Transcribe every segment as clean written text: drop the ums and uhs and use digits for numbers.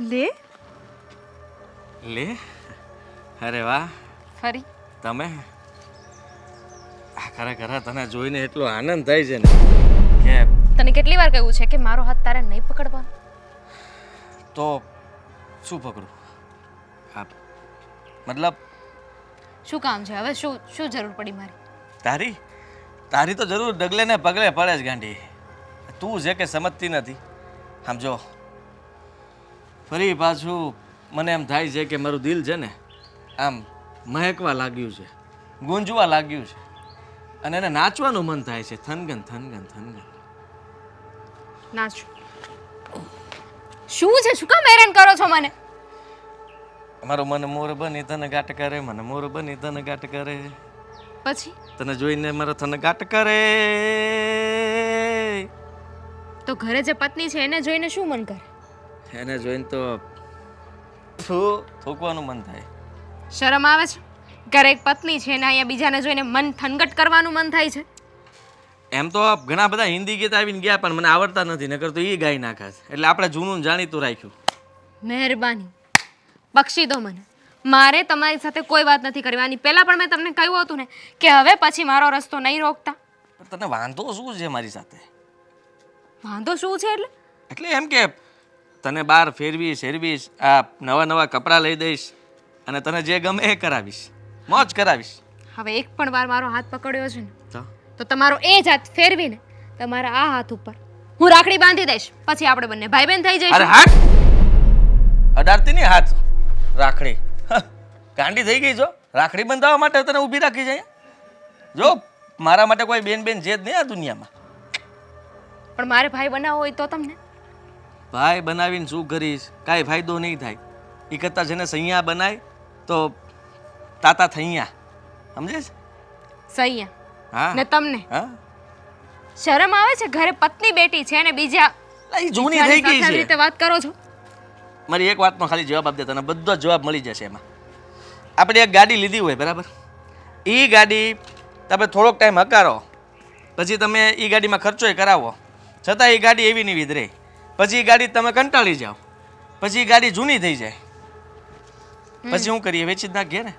લે લે અરે વાહ ફરી તમે ખરેખર તને જોઈને એટલો આનંદ થાય છે ને કે તને કેટલી વાર કહ્યું છે કે મારો હાથ તારે નહીં પકડવાનો? તો શું પકડું મતલબ શું કામ છે હવે? શું શું જરૂર પડી મારી? તારી તારી તો જરૂર ડગલે ને પગલે પડે જ ગાંડી. તું છે કે સમજતી નથી. આમ જો ફરી પાછું મને એમ થાય છે કે મારું દિલ છે ને આમ મહેકવા લાગ્યું છે, ગુંજવા લાગ્યું છે અને એને નાચવાનું મન થાય છે. થનગન થનગન થનગન. નાચ. શું છે? શું કામ હેરાન કરો છો મને? મારું મન મોર બની તને ગાટ કરે, મને મોર બની તને ગાટ કરે, પછી તને જોઈને મારો તને ગાટ કરે. તો ઘરે જે પત્ની છે એને જોઈને શું મન કરે? એને જોઈને તો થૂકવાનું મન થાય. શરમ આવે છે? ઘરે એક પત્ની છે ને અહીંયા બીજાને જોઈને મન થનગટ કરવાનું મન થાય છે. એમ તો ઘણા બધા હિન્દી ગીત આવીને ગયા પણ મને આવડતા નથી, નકર તો એ ગાઈ નાખા છે. એટલે આપણે જૂનું જાણીતું રાખ્યું. મહેરબાની બક્ષી દો મને. મારે તમારી સાથે કોઈ વાત નથી કરવાની. પહેલા પણ મેં તમને કહ્યું હતું ને કે હવે પછી મારો રસ્તો નહીં રોકતા. પણ તને વાંધો શું છે મારી સાથે? વાંધો શું છે એટલે? એટલે એમ કે તને બહાર ફેરવીશ, આ નવા નવા કપડાં લઈ દઈશ અને તને જે ગમે એ કરાવીશ, મોજ કરાવીશ. હવે એક પણ વાર મારો હાથ પકડ્યો છે ને તો તો તમારો એ જ હાથ ફેરવીને તમારા આ હાથ ઉપર હું રાખડી બાંધી દઈશ. પછી આપણે બંને ભાઈ બહેન થઈ અરે જઈશું. હાથ અડાડતી નહીં હાથ. રાખડી ગાંડી થઈ ગઈ છો? રાખડી બંધાવવા માટે તને ઊભી રાખી છે અહીંયા? જો મારા માટે કોઈ બેન છે જ નહીં આ દુનિયામાં. પણ મારે ભાઈ બનાવવો હોય તો તમને ભાઈ બનાવીને શું કરીશ? કાંઈ ફાયદો નહીં થાય. એ કરતાં જેને સૈયા બનાય તો તાતા થૈયા. સમજે છે? સૈયા હા ને તમને હા શરમ આવે છે? ઘરે પત્ની બેટી છે અને બીજા એ જૂની થઈ બીજાની ગઈ સાથે આવી છે. રીતે વાત કરો છો. મારી એક વાતનો ખાલી જવાબ આપી દે, તને બધો જવાબ મળી જશે. એમાં આપણે એક ગાડી લીધી હોય બરાબર, એ ગાડી તમે થોડોક ટાઈમ હકારો, પછી તમે એ ગાડીમાં ખર્ચોય કરાવો, છતાં એ ગાડી એવી ને એવી જ રહે. પછી એ ગાડી તમે કંટાળી જાઓ, પછી એ ગાડી જૂની થઈ જાય, પછી શું કરીએ? વેચી જ નાખીએ ને.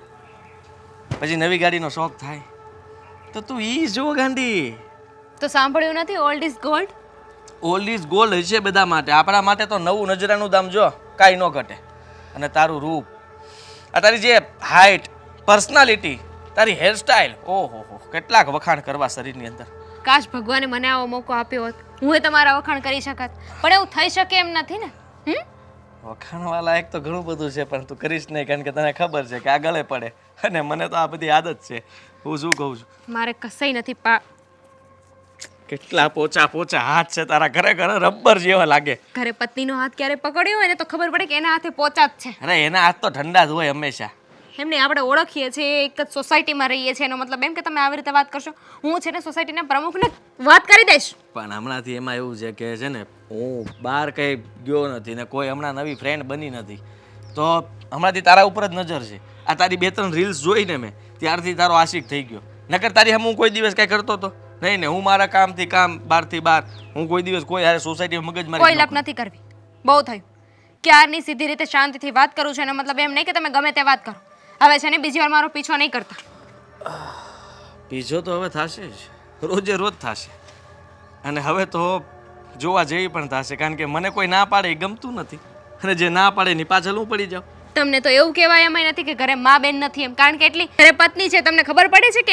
પછી નવી ગાડીનો શોખ થાય. તો તું ઈ જો ગાંડી, તો સાંભળ્યું નથી old is gold? Old is gold હશે બધા માટે, આપણા માટે તો નવું નજરાનું દામ જો કાંઈ ન ઘટે. અને તારું રૂપ, આ તારી જે હાઇટ, પર્સનાલિટી, તારી હેરસ્ટાઇલ, ઓહો હો, કેટલાક વખાણ કરવા શરીરની અંદર. કાશ ભગવાને મને આવો મોકો આપ્યો હોત, હું એ તમારા વખાણ કરી શકત. પણ એવું થઈ શકે એમ નથી ને. વખાણવા લાયક તો ઘણું બધું છે પણ તું કરીશ નહીં, કારણ કે તને ખબર છે કે આ ગળે પડે અને મને તો આ બધી આદત છે. હું શું કહું છું, મારે કસાઈ નથી કેટલા પોચા પોચા હાથ છે તારા, ખરેખર રબર જેવા લાગે. ઘરે પત્નીનો હાથ ક્યારે પકડ્યો હોય ને તો ખબર પડે કે એના હાથે પોચા જ છે. અરે એના હાથ તો ઠંડા જ હોય હંમેશા. એમને આપણે ઓળખીએ છીએ, એક જ સોસાયટીમાં રહીએ છીએ, એનો મતલબ એમ કે તમે આવી રીતે વાત કરશો? હું છે ને સોસાયટીના પ્રમુખને વાત કરી દઈશ. પણ હમણાંથી એમાં એવું છે કે છે ને હું બહાર કંઈ ગયો નથી ને કોઈ હમણાં નવી ફ્રેન્ડ બની નથી, તો હમણાંથી તારા ઉપર જ નજર છે. આ તારી 2-3 રીલ્સ જોઈને મેં ત્યારથી તારો આશિક થઈ ગયો. નકર તારી હું કોઈ દિવસ કાંઈ કરતો હતો નહીં ને. હું મારા કામથી કામ, બહારથી બહાર, હું કોઈ દિવસ કોઈ હારે સોસાયટીમાં મગજમારી કોઈ લપ નથી કરવી. બહુ થયું. ક્યારની સીધી રીતે શાંતિથી વાત કરું છું, એનો મતલબ એમ નહીં કે તમે ગમે તે વાત કરો. હવે છે ને બીજી વાર મારો પીછો નહીં કરતા. પીછો તો હવે થશે જ, રોજે રોજ થશે. અને હવે તો જોવા જેવી પણ થશે, કારણ કે મને કોઈ ના પાડે એ ગમતું નથી, અને જે ના પાડે એની પાછળ હું પડી જાઉં. તમને તો એવું કહેવાય એમ નથી કે ઘરે મા બેન નથી એમ, કારણ કે એટલી ઘરે પત્ની છે. તમને ખબર પડે છે કે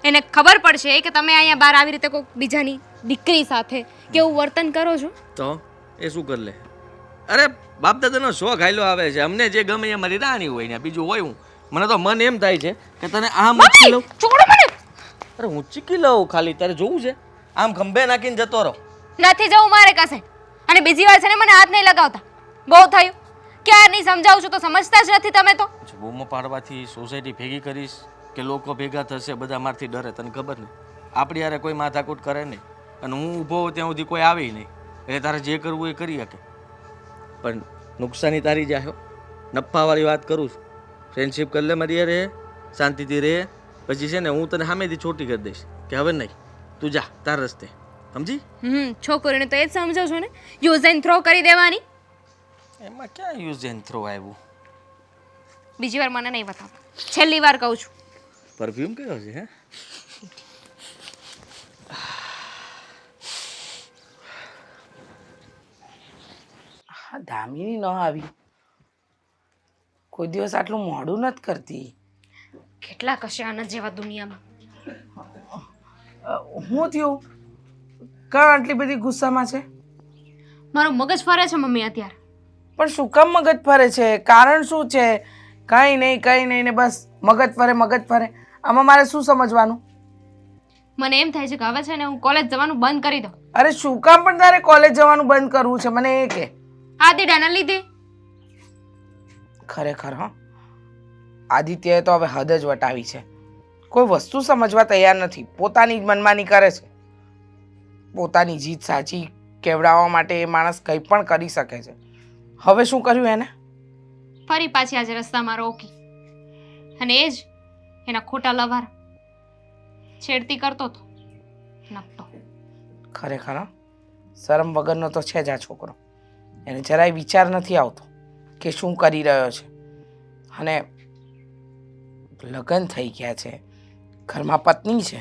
એને ખબર પડશે કે તમે અહીંયા બહાર આવી રીતે કોઈ બીજાની દીકરી સાથે કેવું વર્તન કરો છો? તો એ શું કરી લે? અરે બાપ દાદાનો શોખ હાલ્યો આવે છે, અમને જે ગમે એ મારી રાણી હોય ને બીજું હોય. હું મને તો મન એમ થાય છે કે તને આમ ઉચકી લઉં. છોડો મને. અરે ઉચકી લઉં, ખાલી તારે જોવું છે? આમ ખંભે નાખીને જતો રહો. નથી જવું મારે કસે. અને બીજી વાર છે ને મને હાથ નહીં લગાવતા. બહુ થયું. ક્યારે નહીં સમજાવું છું તો સમજતા જ નથી તમે તો. બૂમો પાડવાથી સોસાયટી ભેગી કરીશ કે લોકો ભેગા થશે, બધા મારથી ડરે. તને ખબર નહીં, આપણી યારે કોઈ માથાકૂટ કરે નહીં, અને હું ઊભો હોઉં ત્યાં સુધી કોઈ આવે નહીં. એટલે તારે જે કરવું એ કરી શકે, પણ નુકસાની તારી જાય. નફાવાળી વાત કરું છું. ફ્રેન્ડશિપ કરી લે મારી યારે, શાંતિથી રહે. પછી છે ને હું તને સામેથી છોટી કરી દઈશ કે હવે નહીં, તું જા તાર રસ્તે. સમજી? છોકરીને તો એ જ સમજો છો ને, યુઝ એન્ડ થ્રો કરી દેવાની. એમાં ક્યાં યુઝ એન્ડ થ્રો આવ્યું? બીજી વાર મને નહીં બતાવો, છેલ્લી વાર કહું છું. પરફ્યુમ કયો છે હે? હા, દામિની ન આવી. કોઈ દિવસ આટલું મોડું નથી કરતી. કેટલા કશે આના જેવા દુનિયામાં. હું થયું? કાં આટલી બધી ગુસ્સામાં છે? મારું મગજ ફરે છે મમ્મી અત્યારે. પણ શું કામ મગજ ફરે છે? કારણ શું છે? કંઈ નહીં ને બસ મગજ ફરે. આમાં મારે શું સમજવાનું? મને એમ થાય છે કે હવે છે ને હું કોલેજ જવાનું બંધ કરી દઉં. અરે શું કામ પણ તારે કોલેજ જવાનું બંધ કરવું છે મને એ કે? આદિડાના લીધે. ખરેખર હા, આદિત્યએ તો હવે હદ જ વટાવી છે. કોઈ વસ્તુ સમજવા તૈયાર નથી, પોતાની જ મનમાની કરે છે. પોતાની જીત સાચી કેવડાવવા માટે એ માણસ કંઈ પણ કરી શકે છે. હવે શું કર્યું એને? ફરી પાછી આજે રસ્તામાં રોકી અને એ જ એના ખોટા લવાર છેડતી કરતો હતો. નકટો. ખરેખર હા, શરમ વગરનો તો છે જ આ છોકરો. એને જરાય વિચાર નથી આવતો કે શું કરી રહ્યો છે. અને લગ્ન થઈ ગયા છે, ઘરમાં પત્ની છે,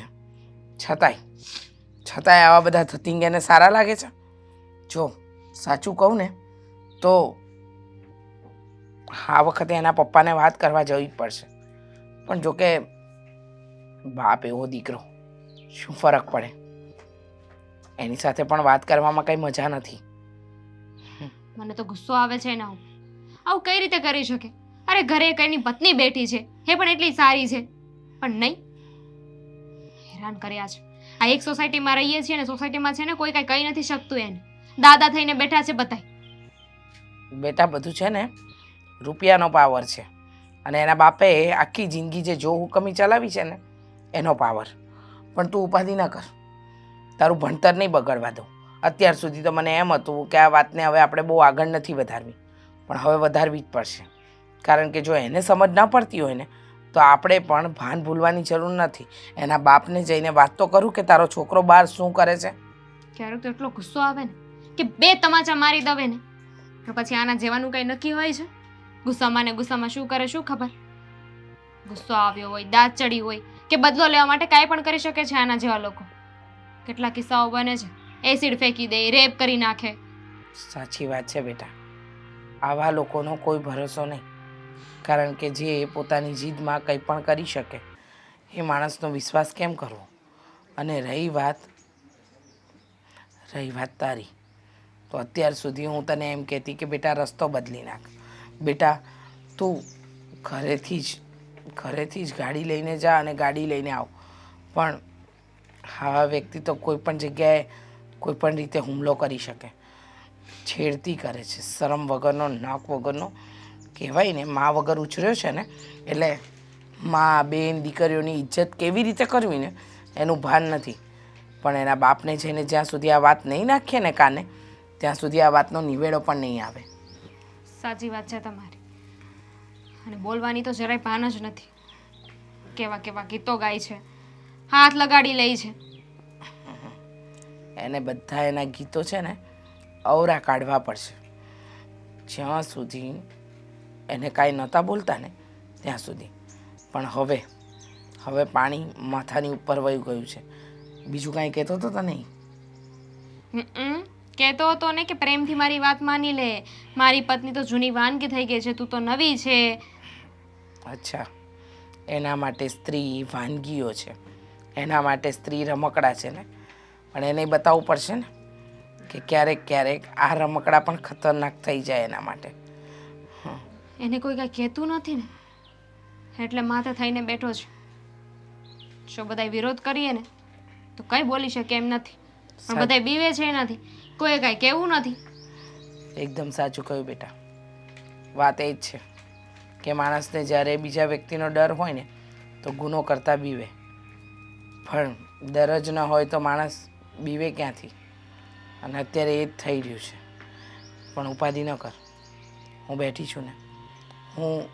છતાંય આવા બધા ધતિંગ એને સારા લાગે છે? જો સાચું કહું ને તો આ વખતે એના પપ્પાને વાત કરવા જવી જ પડશે. પણ જો કે બાપ એવો દીકરો, શું ફરક પડે? એની સાથે પણ વાત કરવામાં કંઈ મજા નથી. મને તો ગુસ્સો આવે છે એના ઉપર. આવું કઈ રીતે કરી શકે? અરે ઘરે કઈની પત્ની બેઠી છે, એ પણ એટલી સારી છે, પણ નહીં. હેરાન કર્યા છે. આ એક સોસાયટીમાં રહીએ છીએ ને સોસાયટીમાં છે ને કોઈ કાંઈ કહી નથી શકતું એને. દાદા થઈને બેઠા છે બધાય. બેટા બધું છે ને રૂપિયાનો પાવર છે, અને એના બાપે આખી જિંદગી જે જો હુકમી ચલાવી છે ને એનો પાવર. પણ તું ઉપાધિ ન કર, તારું ભણતર નહીં બગડવા દઉં. અત્યાર સુધી તો મને એમ હતું કે આ વાતને હવે આપણે બહુ આગળ નથી વધારવી, પણ હવે વધારવી જ પડશે. કારણ કે જો એને સમજ ન પડતી હોય ને તો આપણે પણ ભાન ભૂલવાની જરૂર નથી. એના બાપને જઈને વાત તો કરું કે તારો છોકરો બહાર શું કરે છે. ક્યારેક તો એટલો ગુસ્સો આવે ને કે બે તમાચા મારી દવે ને. પછી આના જેવાનું કઈ નક્કી હોય છે? ગુસ્સામાં ને ગુસ્સામાં શું કરે શું ખબર? ગુસ્સો આવ્યો હોય, દાંત ચડી હોય કે બદલો લેવા માટે કાંઈ પણ કરી શકે છે આના જેવા લોકો. કેટલા કિસ્સાઓ બને છે, એસિડ ફેંકી દે, રેપ કરી નાખે. સાચી વાત છે બેટા, આવા લોકોનો કોઈ ભરોસો નહીં. કારણ કે જે પોતાની જીદમાં કંઈ પણ કરી શકે એ માણસનો વિશ્વાસ કેમ કરવો? અને રહી વાત તારી, તો અત્યાર સુધી હું તને એમ કહેતી કે બેટા રસ્તો બદલી નાખ. બેટા તું ઘરેથી જ ગાડી લઈને જા અને ગાડી લઈને આવ. પણ આવા વ્યક્તિ તો કોઈ પણ જગ્યાએ કોઈ પણ રીતે હુમલો કરી શકે. છેડતી કરે છે, શરમ વગરનો, નાક વગરનો. કહેવાય ને મા વગર ઉછર્યો છે ને, એટલે મા બેન દીકરીઓની ઇજ્જત કેવી રીતે કરવી ને એનું ભાન નથી. પણ એના બાપને જઈને જ્યાં સુધી આ વાત નહીં નાખીએ ને કાને, ત્યાં સુધી આ વાતનો નિવેડો પણ નહીં આવે. સાચી વાત છે તમારી. અને બોલવાની તો જરાય ભાન જ નથી. કેવા કેવા ગીતો ગાય છે, હાથ લગાડી લે છે. એને બધા એના ગીતો છે ને અવરા કાઢવા પડશે. જ્યાં સુધી એને કાંઈ નહોતા બોલતા ને ત્યાં સુધી. પણ હવે પાણી માથાની ઉપર વહી ગયું છે. બીજું કાંઈ કહેતો હતો તો નહીં? કહેતો હતો ને કે પ્રેમથી મારી વાત માની લે. મારી પત્ની તો જૂની વાનગી થઈ ગઈ છે, તું તો નવી છે. અચ્છા, એના માટે સ્ત્રી વાનગીઓ છે, એના માટે સ્ત્રી રમકડા છે ને. પણ એને બતાવવું પડશે ને કે ક્યારેક આ રમકડા પણ ખતરનાક થઈ જાય એના માટે. એને કોઈ કાંઈ કહેતું નથી ને એટલે માથે થઈને બેઠો છે. જો બધાય વિરોધ કરીએ ને તો કંઈ બોલી શકે એમ નથી, પણ બધાય બીવે છે એનાથી. કોઈ કાંઈ કહેવું નથી. એકદમ સાચું કહ્યું બેટા. વાત એ જ છે કે માણસને જ્યારે બીજા વ્યક્તિનો ડર હોય ને તો ગુનો કરતા બીવે. પણ ડર જ ન હોય તો માણસ બીવે ક્યાંથી? અને અત્યારે એ જ થઈ રહ્યું છે. પણ ઉપાધિ ન કર, હું બેઠી છું ને. હું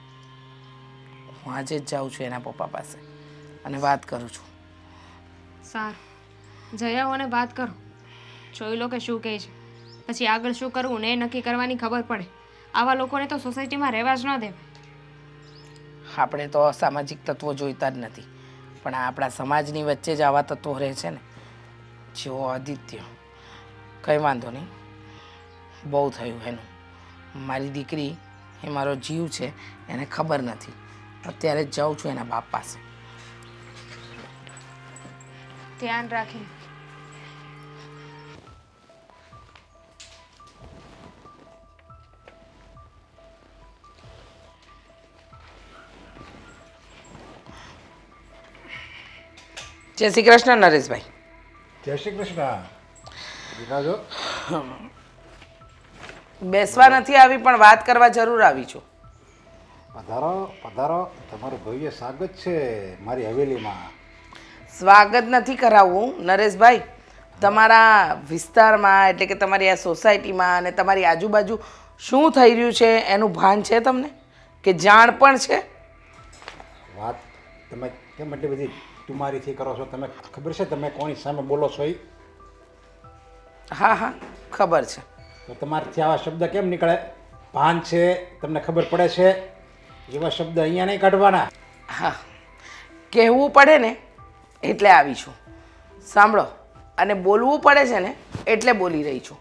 આજે જ જાઉં છું એના પપ્પા પાસે અને વાત કરું છું. સારું, જઈ આવો અને વાત કરો. જોઈ લો કે શું કહે છે. પછી આગળ શું કરવું ને એ નક્કી કરવાની ખબર પડે. આવા લોકોને તો સોસાયટીમાં રહેવા જ ન દેવાય. આપણે તો અસામાજિક તત્વો જોઈતા જ નથી, પણ આ આપણા સમાજની વચ્ચે જ આવા તત્વો રહે છે ને, જેવો આદિત્ય. કંઈ વાંધો નહીં, બહુ થયું એનું. મારી દીકરી એ મારો જીવ છે, એને ખબર નથી. અત્યારે જ જાઉં છું એના બાપ પાસે. ધ્યાન રાખીને. જય શ્રી કૃષ્ણ નરેશભાઈ. જય શ્રી કૃષ્ણ. દીકરાજો, બેસવા નથી આવી પણ વાત કરવા જરૂર આવી છું. પધારો પધારો. તમારું ભવ્ય સ્વાગત છે મારી હવેલીમાં. સ્વાગત નથી કરાવવું નરેશભાઈ. તમારા વિસ્તારમાં એટલે કે તમારી આ સોસાયટીમાં અને તમારી આજુબાજુ શું થઈ રહ્યું છે એનું ભાન છે તમને, કે જાણ પણ છે? વાત તમે કેમ એટલી બધી તુમારીથી કરો છો? તમે ખબર છે તમે કોની સામે બોલો છો? એ હા હા ખબર છે. તો તમારાથી આવા શબ્દ કેમ નીકળે? ભાન છે, તમને ખબર પડે છે, એવા શબ્દ અહીંયા નહીં કાઢવાના. હા, કહેવું પડે ને એટલે આવી છું. સાંભળો, અને બોલવું પડે છે ને એટલે બોલી રહી છું.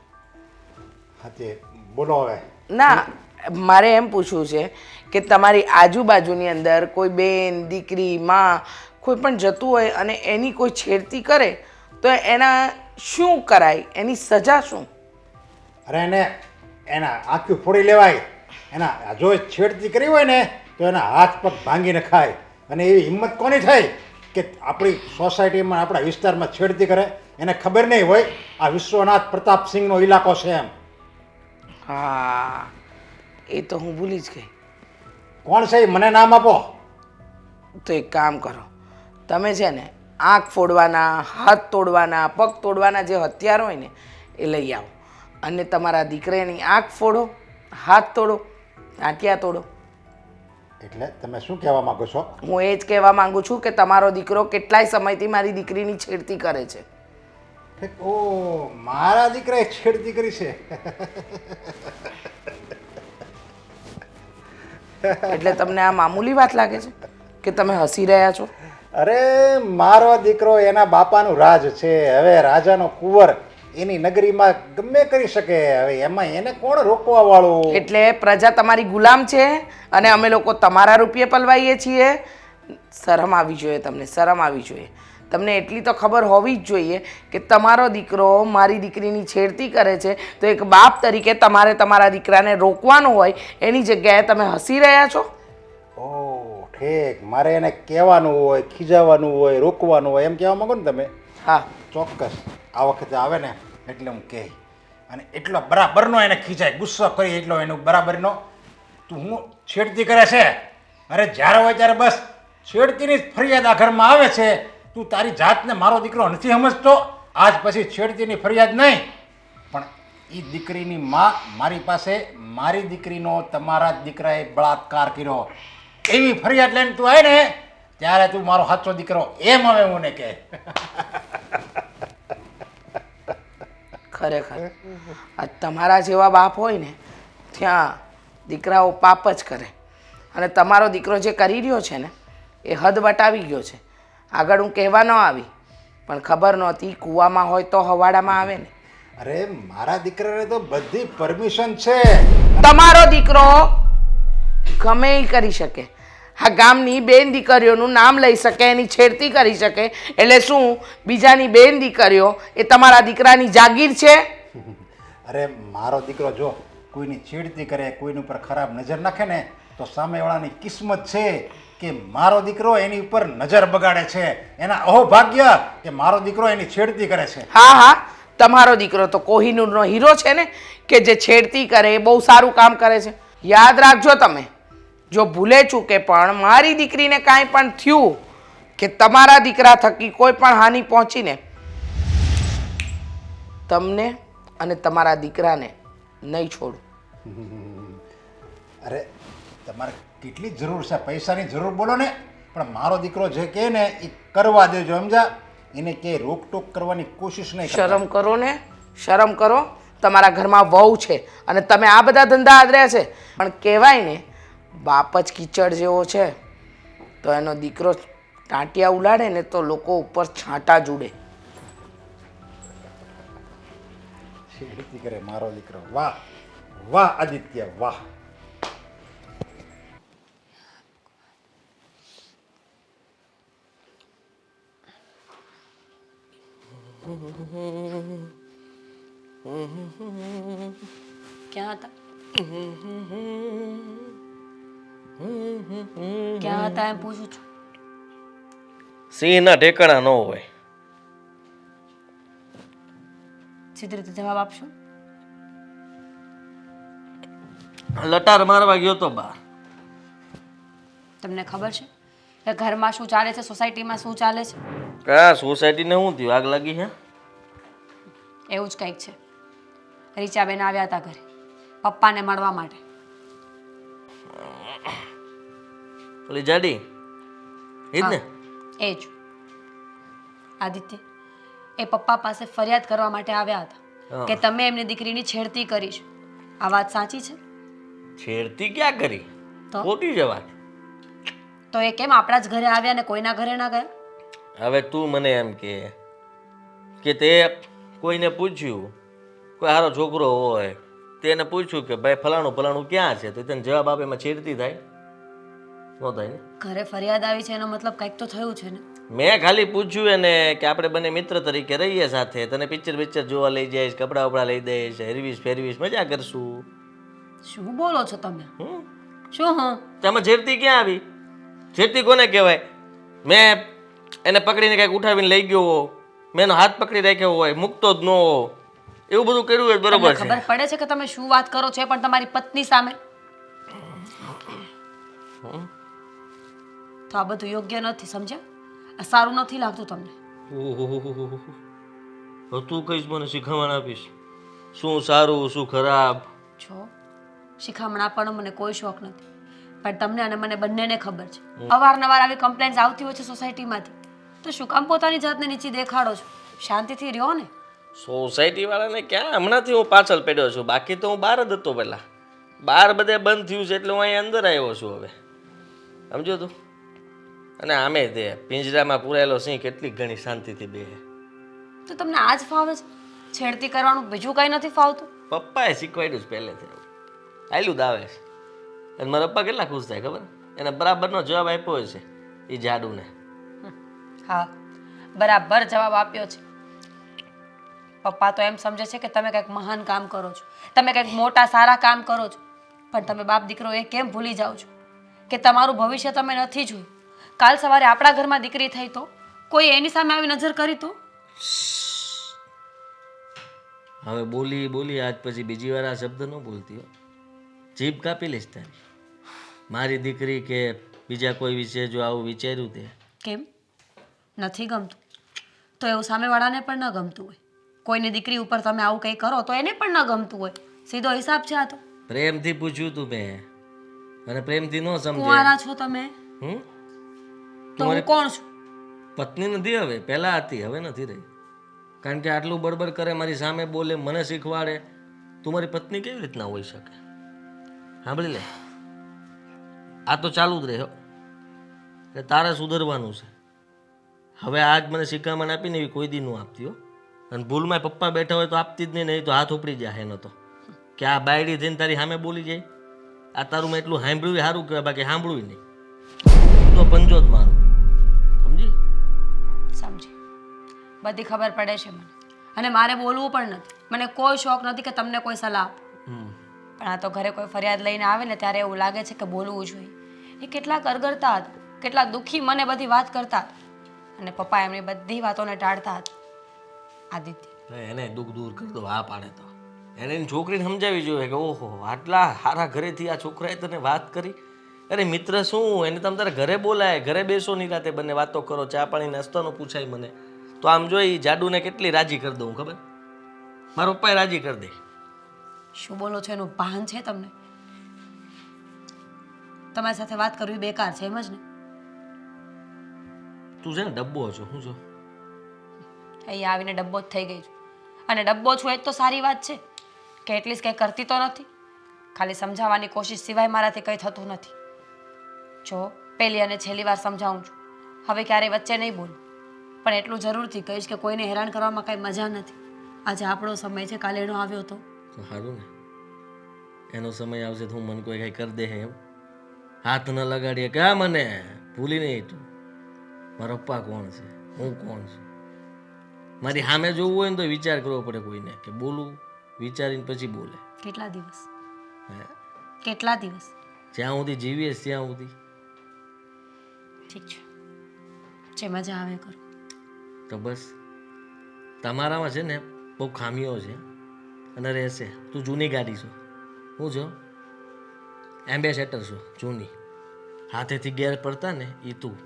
હા તે બોલો હવે. ના, મારે એમ પૂછવું છે કે તમારી આજુબાજુની અંદર કોઈ બેન, દીકરી, માં કોઈ પણ જતું હોય અને એની કોઈ છેડતી કરે તો એના શું કરાય, એની સજા શું? અરે એના આંખી ફોડી લેવાય. એના જો છેડતી કરી હોય ને તો એના હાથ પગ ભાંગી નખાય. અને એવી હિંમત કોની થઈ કે આપણી સોસાયટીમાં આપણા વિસ્તારમાં છેડતી કરે? એને ખબર નહીં હોય આ વિશ્વનાથ પ્રતાપસિંહનો ઇલાકો છે એમ. હા, એ તો હું ભૂલી જ ગઈ. કોણ છે એ મને નામ આપો. તો એક કામ કરો, તમે છે ને આંખ ફોડવાના, હાથ તોડવાના, પગ તોડવાના જે હથિયાર હોય ને એ લઈ આવો અને તમારા દીકરાની આંખ ફોડો, હાથ તોડો, ટાંટિયા તોડો. એટલે તમે શું કહેવા માંગો છો? હું એ જ કહેવા માંગુ છું કે તમારો દીકરો કેટલાય સમયથી મારી દીકરીની છેડતી કરે છે. ઓ, મારા દીકરાએ છેડતી કરી છે? એટલે તમને આ મામૂલી વાત લાગે છે કે તમે હસી રહ્યા છો? અરે મારો દીકરો એના બાપાનું રાજ છે. હવે રાજાનો કુંવર એની નગરીમાં ગમે કરી શકે. હવે એમાં એને કોણ રોકવા વાળું? એટલે પ્રજા તમારી ગુલામ છે અને અમે લોકો તમારા રૂપિયે પલવાઈએ છીએ. શરમ આવી જોઈએ તમને, શરમ આવી જોઈએ. તમને એટલી તો ખબર હોવી જ જોઈએ કે તમારો દીકરો મારી દીકરીની છેડતી કરે છે તો એક બાપ તરીકે તમારે તમારા દીકરાને રોકવાનો હોય, એની જગ્યાએ તમે હસી રહ્યા છો. ઓહ ઠીક, મારે એને કહેવાનું હોય, ખીજાવાનું હોય, રોકવાનું હોય એમ કહેવા માંગો ને તમે? હા, ચોક્કસ. આ વખતે આવે ને એટલે હું કહે. અને એટલો બરાબરનો એને ખીજાય, ગુસ્સો કરી એટલો એનો બરાબરનો. તું હું છેડતી કરે છે? અરે જ્યારે હોય ત્યારે બસ છેડતીની જ ફરિયાદ આ ઘરમાં આવે છે. તું તારી જાતને મારો દીકરો નથી સમજતો? આજ પછી છેડતીની ફરિયાદ નહીં. પણ એ દીકરીની માં મારી પાસે મારી દીકરીનો તમારા જ દીકરાએ બળાત્કાર કર્યો એવી ફરિયાદ લઈને તું આવે ને ત્યારે તું મારો સાચો દીકરો એમ આવે મને કહે. ખરેખર આ તમારા જેવા બાપ હોય ને ત્યાં દીકરાઓ પાપ જ કરે. અને તમારો દીકરો જે કરી રહ્યો છે ને એ હદ વટાવી ગયો છે. આગળ હું કહેવા ન આવી પણ ખબર નહોતી કૂવામાં હોય તો હવાડામાં આવે ને. અરે મારા દીકરાને તો બધી પરમિશન છે. તમારો દીકરો ગમે એ કરી શકે. આ ગામની બેન દીકરીઓનું નામ લઈ શકે, એની છેડતી કરી શકે. એટલે શું બીજાની બેન દીકરીઓ એ તમારા દીકરાની જાગીર છે? અરે મારો દીકરો જો કોઈની છેડતી કરે, કોઈની ઉપર ખરાબ નજર નાખે ને તો સામેવાળાની કિસ્મત છે કે મારો દીકરો એની ઉપર નજર બગાડે છે. એના અહોભાગ્ય કે મારો દીકરો એની છેડતી કરે છે. હા હા, તમારો દીકરો તો કોહિનૂરનો હીરો છે ને કે જે છેડતી કરે, બહુ સારું કામ કરે છે. યાદ રાખજો તમે, જો ભૂલે ચૂકે પણ મારી દીકરીને કાંઈ પણ થયું કે તમારા દીકરા થકી કોઈ પણ હાનિ પહોંચીને તમને અને તમારા દીકરાને નહીં છોડું. અરે તમારે કેટલી જરૂર છે? પૈસાની જરૂર બોલો ને, પણ મારો દીકરો જે કહે ને એ કરવા દેજો, સમજા? એને ક્યાંય રોકટોક કરવાની કોશિશ નહીં કરતા. શરમ કરો ને, શરમ કરો. તમારા ઘરમાં વહુ છે અને તમે આ બધા ધંધા આદર્યા છે. પણ કહેવાય ને, બાપ જ કીચડ જેવો છે તો એનો દીકરો ટાંટિયા ઉલાડે ને તો લોકો ઉપર છાંટા જુડે. છેડતી કરે મારો દીકરો. વાહ વાહ આદિત્ય વાહ. ક્યાં હતા ક્યાં હતા એમ પૂછું છું. સિંહના ઠેકાણા ન હોય. સીધી રીતે જવાબ આપશો. લટાર મારવા ગયો તો બહાર. તમને ખબર છે કે ઘરમાં શું ચાલે છે, સોસાયટીમાં શું ચાલે છે? કા સોસાયટીને શું થયું? આગ લાગી છે? એવું જ કંઈક છે. રીચાબેન આવ્યા હતા ઘરે પપ્પાને મળવા માટે. ઓલી જાડી એ જ ને? એ જ આદિત્ય એ પપ્પા પાસે ફરિયાદ કરવા માટે આવ્યા હતા કે તમે એમની દીકરીની છેડતી કરી છે. આ વાત સાચી છે? છેડતી ક્યાં કરી? તો? ખોટી જ વાત. તો એ કેમ આપણા જ ઘરે આવ્યા ને કોઈના ઘરે ના ગયા? હવે તું મને એમ કે તે કોઈને પૂછ્યું, કોઈ સારો છોકરો હોય તેને પૂછ્યું કે ભાઈ ફલાણું ફલાણું ક્યાં છે, તો તેને જવાબ આપે એમાં છેડતી થાય? ન થાય ને. ઘરે ફરિયાદ આવી છે એનો મતલબ કંઈક તો થયું છે ને. મેં ખાલી પૂછ્યું એને કે આપણે બંને મિત્ર તરીકે રહીએ સાથે, તને પિક્ચર જોવા લઈ જઈશ, કપડાં વપડા લઈ દઈશ, હેરવીશ ફેરવીશ, મજા કરશું. શું બોલો છો તમે? હમ શું? હું તેમાં છેડતી ક્યાં આવી? છેડતી કોને કહેવાય? મેં એને પકડીને કંઈક ઉઠાવીને લઈ ગયો હો, મેં એનો હાથ પકડી રાખ્યો હોય, મૂકતો જ ન હો, એવું બધું કર્યું હોય, તમને બરોબર ખબર છે? પડે છે કે તમે શું વાત કરો છો? એ પણ તમારી પત્ની સામે. તો આ બધું યોગ્ય નથી, સમજ્યા? આ સારું નથી લાગતું તમને? ઓહો, તું કઈશ મને શીખવાણ આપીશ શું સારું શું ખરાબ? જો શિખામણ આપવાનો મને કોઈ શોખ નથી, પણ તમને અને મને બંનેને ખબર છે અવારનવાર આવી કમ્પ્લેન્ટ્સ આવતી હોય છે સોસાયટીમાંથી. તો શું કામ પોતાની જાતને નીચી દેખાડો છો? શાંતિથી રહ્યો ને. સોસાયટી વાળાને ક્યાં? હમણાંથી હું પાછળ પડ્યો છું, બાકી તો હું બહાર જ હતો પહેલા. બહાર બધે બંધ થયું છે એટલે હું અહીંયા અંદર આવ્યો છું હવે, સમજો તું? અને આમે તે પિંજરામાં પૂરાયેલો સિંહ કેટલી ઘણી શાંતિથી બેહે. તો તમને આ જ ફાવે છે? છેડતી કરવાનું બીજું કંઈ નથી ફાવતું? પપ્પાએ શીખવાડ્યું છે પહેલેથી, આયલું જ આવે છે. અને મારા પપ્પા કેટલા ખુશ થાય ખબર? એને બરાબરનો જવાબ આપ્યો છે એ જાડુને. હા, બરાબર જવાબ આપ્યો છે. પપ્પા તો એમ સમજે છે કે તમે કંઈક મહાન કામ કરો છો, તમે કંઈક મોટા સારા કામ કરો છો, પણ તમે બાપ દીકરો એ કેમ ભૂલી જાઓ છો કે તમારું ભવિષ્ય તમે નથી જોયું? કાલ સવારે આપણા ઘરમાં દીકરી થઈ તો કોઈ એની સામે આવી નજર કરી તો? હવે બોલી આજ પછી બીજી વાર આ શબ્દ ન બોલતી હો. જીભ કાપી લઈશ તારી. મારી દીકરી કે બીજા કોઈ વિશે જો આવું વિચાર્યું તે. કેમ નથી ગમતું? તો એવું સામેવાળાને પણ ન ગમતું હોય. કોઈની દીકરી ઉપર તમે આવું કંઈ કરો તો એને પણ ન ગમતું હોય. સીધો હિસાબ છે આ તો. પ્રેમથી પૂછ્યું તું મેં, અને પ્રેમથી ન સમજે. કુંવારા છો તમે તો હું કોણ છું? પત્ની નથી હવે, પહેલા હતી, હવે નથી રહી. કારણ કે આટલું બડબડ કરે, મારી સામે બોલે, મને શીખવાડે. તું મારી પત્ની કેવી રીતના હોઈ શકે? સાંભળી લે, આ તો ચાલુ જ રહે હો. એટલે તારે સુધરવાનું છે. હવે આજ મને શિખામણ આપીને એવી કોઈ દી ન આપતી હો. અને ભૂલમાં પપ્પા બેઠા હોય તો આપતી જ નહીં તો હાથ ઉપડી જાય એનો તો. કે આ બાયડી થઈને તારી સામે બોલી જાય. આ તારું મેં એટલું સાંભળ્યું સારું કહેવાય, બાકી સાંભળ્યું નહીં તો પંજો જ મારું. સમજી? સમજી. બધી ખબર પડે છે મને, અને મારે બોલવું પણ નથી. મને કોઈ શોખ નથી કે તમને કોઈ સલાહ આપું. પણ આ તો ઘરે કોઈ ફરિયાદ લઈને આવે ને ત્યારે એવું લાગે છે કે બોલવું જોઈએ. એ કેટલા કરગરતા હતા, કેટલા દુઃખી મને બધી વાત કરતા હતા, અને પપ્પા એમની બધી વાતોને ટાળતા હતા. આદિત્ય, એને દુઃખ દૂર કરી દો. આ પાડે તો એને એની છોકરીને સમજાવી જોઈએ કે ઓહો આટલા સારા ઘરેથી આ છોકરાએ તને વાત કરી. અરે મિત્ર શું, એને તમે તારે ઘરે બોલાય, ઘરે બેસો ની રાતે બંને વાતો કરો, ચા પાણી નાસ્તાનું પૂછાય મને. તો આમ જોઈ જાડુને કેટલી રાજી કરી દઉં ખબર? મારા પપ્પાએ રાજી કરી દે. શું બોલો છો એનું ભાન છે તમને? તમારી સાથે વાત કરવી બેકાર છે એમ જ ને? તું છે ને ડબ્બો છો, શું છો? અહીં આવીને ડબ્બો જ થઈ ગઈ છું, અને ડબ્બો છું એ જ તો સારી વાત છે. કે એટલીસ્ટ કંઈ કરતી તો નથી? ખાલી સમજાવવાની કોશિશ સિવાય મારાથી કંઈ થતું નથી. જો પહેલી અને છેલ્લી વાર સમજાવું છું, હવે ક્યારેય વચ્ચે નહીં બોલું, પણ એટલું જરૂરથી કહીશ કે કોઈને હેરાન કરવામાં કાંઈ મજા નથી. આજે આપણો સમય છે, કાલે એનો આવ્યો તો તો સારું ને, એનો સમય આવશે તો હું મને કોઈ કંઈ કરી દે એમ? હાથ ન લગાડીએ કે હા મને ભૂલી નહીં તું મારો પપ્પા કોણ છે, હું કોણ છું. મારી સામે જોવું હોય ને તો વિચાર કરવો પડે કોઈને, કે બોલું વિચારીને પછી બોલે. કેટલા દિવસ હે? કેટલા દિવસ? જ્યાં સુધી જીવીએ ત્યાં સુધી. ઠીક છે, જે મજા આવે કરો. તો બસ તમારામાં છે ને બહુ ખામીઓ છે અને રહેશે. તું જૂની ગાડી છો, હું છો એમ્બેસેડર છો જૂની, હાથેથી ગેર પડતા ને એ તું.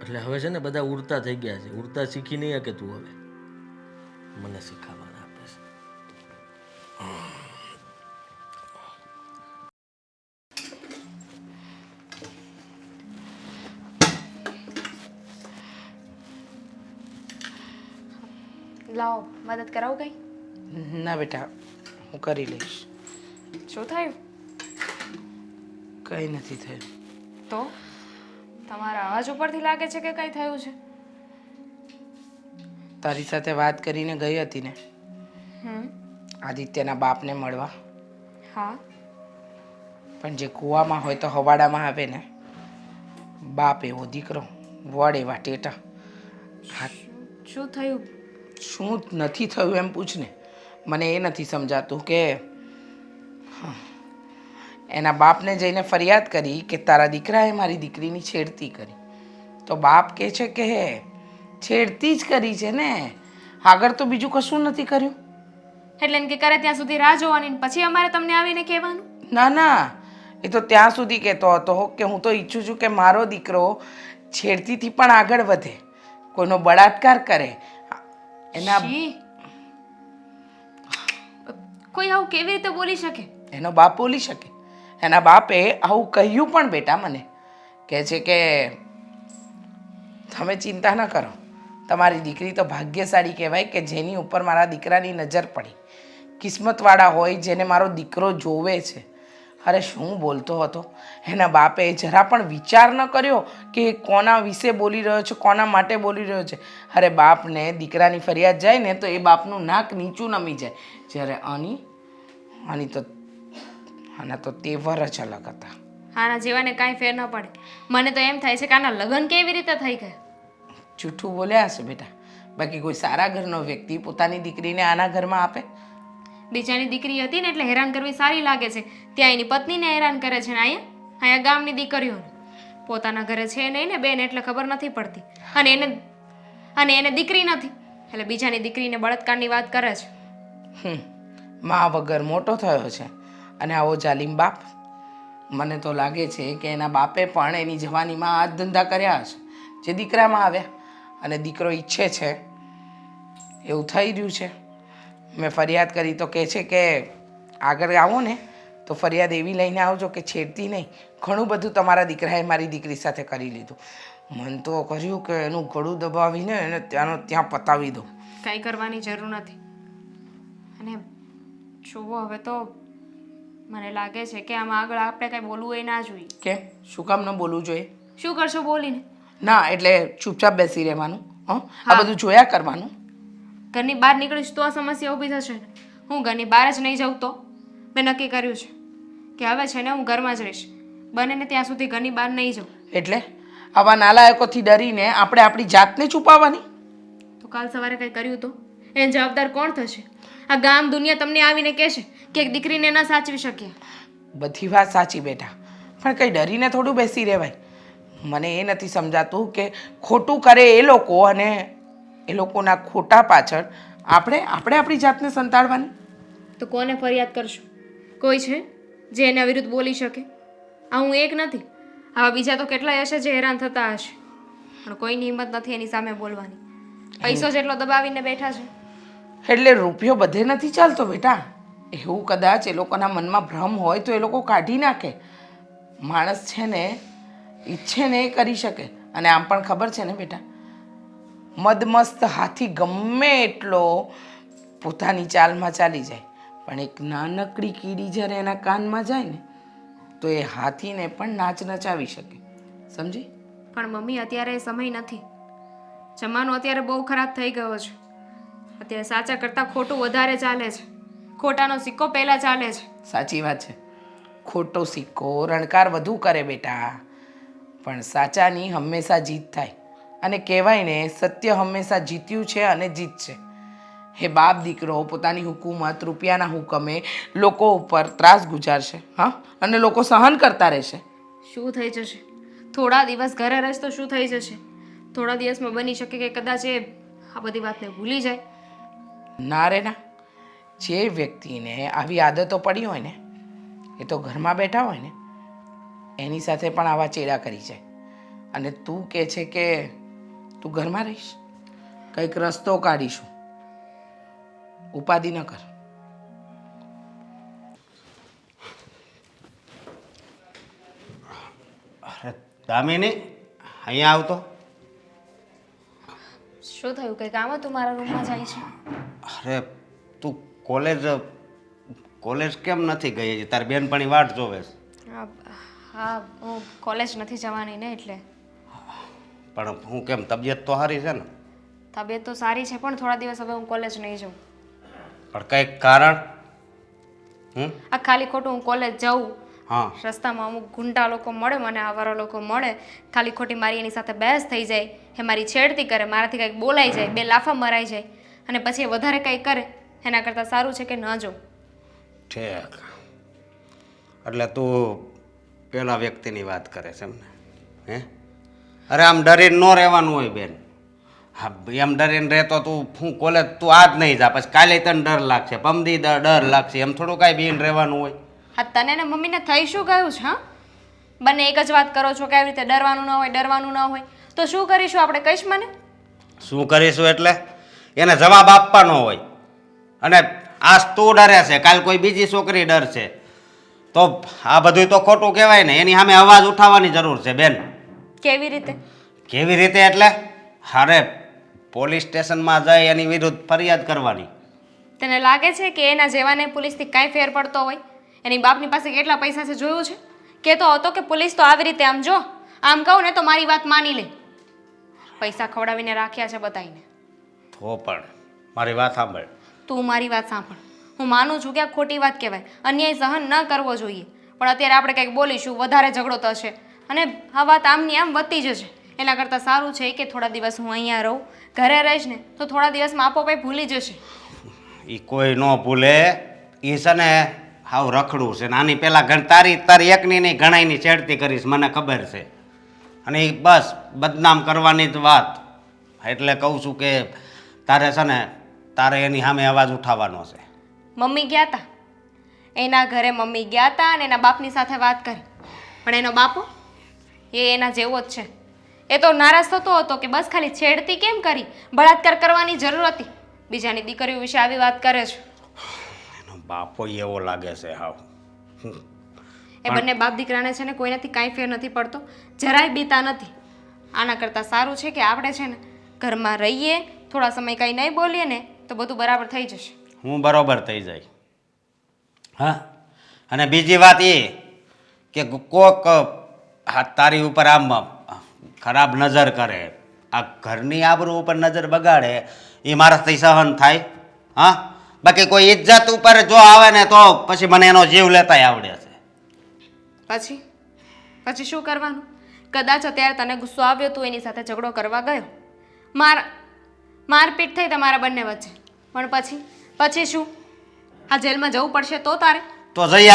એટલે હવે છે ને બધા ઉડતા થઈ ગયા છે, ઉડતા શીખી નહીં શકે તું હવે મને શીખવાના આપે છે. લાવો મદદ કરાવું કઈ? ના બેટા, હું કરી લઈશ. શું થયું? કંઈ નથી થયું. તો તમારા અવાજ ઉપરથી લાગે છે કે કંઈ થયું છે. તારી સાથે વાત કરીને ગઈ હતી ને આદિત્યના બાપને મળવા, હા પણ જે કૂવામાં હોય તો હવાડામાં આવે ને, બાપ એવો દીકરો, વડ એવા ટેટા. હા, શું થયું? શું નથી થયું એમ પૂછ ને. મને એ નથી સમજાતું કે એના બાપને જઈને ફરિયાદ કરી કે તારા દીકરાએ મારી દીકરીની છેડતી કરી, તો બાપ કહે છે કે હે છેડતી જ કરી છે ને, આગળ તો બીજું કશું નથી કર્યું. એટલે એમ કે કરે ત્યાં સુધી રાહ જોવાની ને પછી અમારે તમને આવીને કહેવાનું? ના ના, એ તો ત્યાં સુધી કહેતો હતો કે હું તો ઈચ્છું છું કે મારો દીકરો છેડતીથી પણ આગળ વધે, કોઈનો બળાત્કાર કરે. એના છી! કોઈ આવું કેવી રીતે બોલી શકે? એનો બાપ બોલી શકે? એના બાપે આવું કહ્યું પણ બેટા મને, કહે છે કે તમે ચિંતા ન કરો, તમારી દીકરી તો ભાગ્યશાળી કહેવાય કે જેની ઉપર મારા દીકરાની નજર પડી, કિસ્મતવાળા હોય જેને મારો દીકરો જોવે છે. અરે શું બોલતો હતો! એના બાપે જરા પણ વિચાર ન કર્યો કે એ કોના વિશે બોલી રહ્યો છે, કોના માટે બોલી રહ્યો છે. અરે બાપને દીકરાની ફરિયાદ જાય ને તો એ બાપનું નાક નીચું નમી જાય. જ્યારે આની તો આના તો તેવર જ અલગ હતા. આના જેવાને કાંઈ ફેર ન પડે. મને તો એમ થાય છે કે આના લગ્ન કેવી રીતે થઈ ગયા? જૂઠું બોલ્યા હશે બેટા, બાકી કોઈ સારા ઘરનો વ્યક્તિ પોતાની દીકરીને આના ઘરમાં આપે? બીજાની દીકરી હતી ને એટલે હેરાન કરવી સારી લાગે છે, ત્યાં એની પત્નીને હેરાન કરે છે ને અહીંયા ગામની દીકરીઓને. પોતાના ઘરે છે નહીં ને બેન એટલે ખબર નથી પડતી, અને એને દીકરી નથી એટલે બીજાની દીકરીને બળાત્કારની વાત કરે છે. મા વગર મોટો થયો છે અને આવો જાલિમ બાપ. મને તો લાગે છે કે એના બાપે પણ એની જવાનીમાં આ ધંધા કર્યા હશે જે દીકરામાં આવ્યા, અને દીકરો ઈચ્છે છે એવું થઈ રહ્યું છે. મેં ફરિયાદ કરી તો કહે છે કે આગળ આવો ને તો ફરિયાદ એવી લઈને આવજો કે છેડતી નહીં, ઘણું બધું તમારા દીકરાએ મારી દીકરી સાથે કરી લીધું. મન તો કર્યું કે એનું ગળું દબાવીને એને ત્યાંનો ત્યાં પતાવી દઉં. કંઈ કરવાની જરૂર નથી. અને જુઓ હવે તો મને લાગે છે કે આમાં આગળ આપણે કંઈ બોલવું એ ના જોઈએ. કેમ? શું કામ ન બોલવું જોઈએ? શું કરશો બોલીને? ના એટલે ચૂપચાપ બેસી રહેવાનું, આ બધું જોયા કરવાનું. ઘરની બહાર નીકળીશ તો આ સમસ્યા ઊભી થશે ને. હું ઘરની બહાર જ નહીં જાઉં તો મેં નક્કી કર્યું છે કે હવે છે ને હું ઘરમાં જ રહીશ, બને ને ત્યાં સુધી ઘરની બહાર નહીં જાઉં. એટલે આવા નાલાયકોથી ડરીને આપણે આપણી જાતને છુપાવવાની? તો કાલ સવારે કંઈ કર્યું તો એને જવાબદાર કોણ થશે? આ ગામ દુનિયા તમને આવીને કહેશે કે એક દીકરીને ન સાચવી શક્યા. બધી વાત સાચી બેટા, પણ કંઈ ડરીને થોડું બેસી રહેવાય. મને એ નથી સમજાતું કે ખોટું કરે એ લોકો અને એ લોકોના ખોટા પાછળ આપણે આપણી જાતને સંતાડવાની. તો કોને ફરિયાદ કરશું? કોઈ છે જે એના વિરુદ્ધ બોલી શકે? આ હું એક નથી, આવા બીજા તો કેટલાય હશે જે હેરાન થતા હશે, પણ કોઈની હિંમત નથી એની સામે બોલવાની. પૈસો જેટલો દબાવીને બેઠા છે. એટલે રૂપિયો બધે નથી ચાલતો બેટા. એવું કદાચ એ લોકોના મનમાં ભ્રમ હોય તો એ લોકો કાઢી નાખે. માણસ છે ને ઈચ્છે ને એ કરી શકે. અને આમ પણ ખબર છે ને બેટા, મદમસ્ત હાથી ગમે એટલો પોતાની ચાલમાં ચાલી જાય પણ એક નાનકડી કીડી જ્યારે એના કાનમાં જાય ને તો એ હાથીને પણ નાચ નચાવી શકે, સમજી? પણ મમ્મી અત્યારે એ સમય નથી. જમાનો અત્યારે બહુ ખરાબ થઈ ગયો છે. અત્યારે સાચા કરતાં ખોટું વધારે ચાલે છે. ખોટાનો સિક્કો પહેલાં ચાલે છે. સાચી વાત છે. ખોટો સિક્કો રણકાર વધુ કરે બેટા, પણ સાચાની હંમેશા જીત થાય. અને કહેવાય ને, સત્ય હંમેશા જીત્યું છે અને જીતશે. હે બાપ દીકરો પોતાની હુકુમત રૂપિયાના હુકમે લોકો ઉપર ત્રાસ ગુજારશે, હા, અને લોકો સહન કરતા રહેશે. શું થઈ જશે? થોડા દિવસ ઘરે રહીશ તો શું થઈ જશે? થોડા દિવસમાં બની શકે કે કદાચ એ આ બધી વાતને ભૂલી જાય. ના રે ના, જે વ્યક્તિને આવી આદતો પડી હોય ને એ તો ઘરમાં બેઠા હોય ને એની સાથે પણ આવા ચેડા કરી જાય. અને તું કહે છે કે તું ઘરમાં રહીશ, કંઈક રસ્તો કાઢીશું. ઉપાધિ ન કર. અરે દામિની, અહીંયા આવતો. શું થયું? કંઈ કામ હતું? મારા રૂમમાં જાય છે? અરે તું કોલેજ કેમ નથી ગઈ હજી? તારી બેનપણી વાટ જોવે છે. હા, હું કોલેજ નથી જવાની ને એટલે. પણ હું કેમ, તબિયત તો સારી છે ને? તબિયત તો સારી છે પણ થોડા દિવસ હવે હું કોલેજ નહીં જાઉં. પણ કંઈક કારણ? આ ખાલી ખોટું હું કોલેજ જાઉં, હા, રસ્તામાં અમુક ગુંડા લોકો મળે, મને આવારા લોકો મળે, ખાલી ખોટી મારી એની સાથે બહેસ થઈ જાય, એ મારી છેડતી કરે, મારાથી કંઈક બોલાઈ જાય, બે લાફા મરાઈ જાય અને પછી એ વધારે કંઈ કરે, એના કરતાં સારું છે કે ન જાઉં. ઠીક. એટલે તું પેલા વ્યક્તિની વાત કરે છે એમને? હે? અરે આમ ડરીને ન રહેવાનું હોય બેન. હા, એમ ડરીને રહેતો તું હું કોલેજ તું આજ નહીં જા, પછી કાલે તને ડર લાગશે, પમદી ડર લાગશે, એમ થોડું કાંઈ બીન રહેવાનું હોય. હા, તને ને મમ્મીને થઈ શું ગયું છે? હા, બંને એક જ વાત કરો છો કે આવી રીતે ડરવાનું ન હોય, ડરવાનું ન હોય. તો શું કરીશું આપણે? કહીશ મને? શું કરીશું એટલે એને જવાબ આપવાનો હોય. અને આજ તું ડરે છે, કાલ કોઈ બીજી છોકરી ડરશે, તો આ બધું તો ખોટું કહેવાય ને. એની સામે અવાજ ઉઠાવવાની જરૂર છે બેન. કેવી રીતે? કેવી રીતે એટલે અરે પોલીસ સ્ટેશનમાં જઈ એની વિરુદ્ધ ફરિયાદ કરવાની. તને લાગે છે કે એના જેવાને પોલીસથી કાંઈ ફેર પડતો હોય? એની બાપની પાસે કેટલા પૈસા છે જોયું છે? કહેતો હતો કે પોલીસ તો આવી રીતે આમ જો, આમ કહું ને તો મારી વાત માની લે. પૈસા ખવડાવીને રાખ્યા છે બધાને. તો પણ મારી વાત સાંભળ. તું મારી વાત સાંભળ. હું માનું છું કે આ ખોટી વાત કહેવાય, અન્યાય સહન ન કરવો જોઈએ, પણ અત્યારે આપણે કંઈક બોલીશું, વધારે ઝઘડો થશે અને આ વાત આમની આમ વધતી જશે. એના કરતાં સારું છે કે થોડા દિવસ હું અહીંયા રહું. ઘરે રહીશ ને તો થોડા દિવસમાં આપોઆપ ભૂલી જશે. એ કોઈ ન ભૂલે. એ છે ને હાવ રખડું છે ને આની પહેલાં તારી એકની નહીં ઘણાયની છેડતી કરીશ, મને ખબર છે. અને એ બસ બદનામ કરવાની જ વાત. એટલે કહું છું કે તારે છે ને તારે એની સામે અવાજ ઉઠાવવાનો છે. મમ્મી ગયા હતા, એના ઘરે મમ્મી ગયા હતા અને એના બાપની સાથે વાત કરી, પણ એનો બાપો એ એના જેવો જ છે. એ તો નારાજ થતો હતો કે બસ ખાલી છેડતી કેમ કરી, બળાત્કાર કરવાની જરૂર હતી. બીજાની દીકરીઓ વિશે આવી વાત કરે છે. એનો બાપો એવો લાગે છે હાવ. એ બંને બાપ દીકરાને છે ને કોઈનાથી કાંઈ ફેર નથી પડતો, જરાય બીતા નથી. આના કરતાં સારું છે કે આપણે છે ને ઘરમાં રહીએ, થોડા સમય કંઈ નહીં બોલીએ ને તો બધું બરાબર થઈ જશે. હું બરોબર થઈ જાય. હા, અને બીજી વાત એ કે કોક તારી ઉપર આમ ખરાબ નજર કરે, આ ઘરની આબરૂ ઉપર નજર બગાડે, એ મારાથી સહન થાય? હા, બાકી કોઈ ઇજ્જત ઉપર જો આવે ને તો પછી મને એનો જીવ લેતાય આવડે છે. પછી શું કરવાનું? કદાચ અત્યારે તને ગુસ્સો આવ્યો તું એની સાથે ઝઘડો કરવા ગયો, મારપીટ થઈ તમારા બંને વચ્ચે, પણ પછી શું? આ જેલમાં જવું પડશે તો તારે? તો જઈ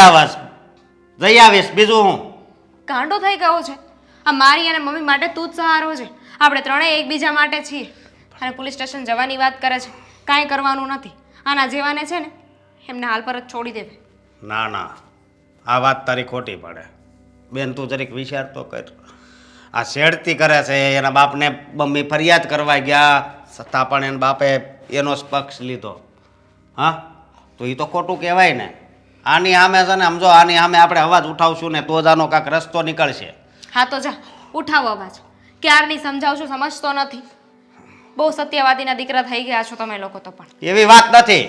આવીશ, બીજું હું? ગાંડો થઈ ગયો છે. આ મારી અને મમ્મી માટે તું જ સહારો છે. આપણે ત્રણેય એકબીજા માટે છીએ અને પોલીસ સ્ટેશન જવાની વાત કરે છે. કાંઈ કરવાનું નથી. આના જેવાને છે ને એમને હાલ પર જ છોડી દેવે. ના ના, આ વાત તારી ખોટી પડે બેન. તું જરીક વિચાર તો કર. આ છેડતી કરે છે, એના બાપને મમ્મી ફરિયાદ કરવા ગયા છતાં પણ એના બાપે એનો જ પક્ષ લીધો. હા, તો એ તો ખોટું કહેવાય ને. આની સામે છે ને સમજો, આની સામે આપણે અવાજ ઉઠાવશું ને તો જ આનો કાંઈક રસ્તો નીકળશે. હા તો જા ઉઠાવો અવાજ. ક્યારની સમજાવશું, સમજતો નથી. બહુ સત્યવાદીના દીકરા થઈ ગયા છો તમે લોકો તો. પણ એવી વાત નથી.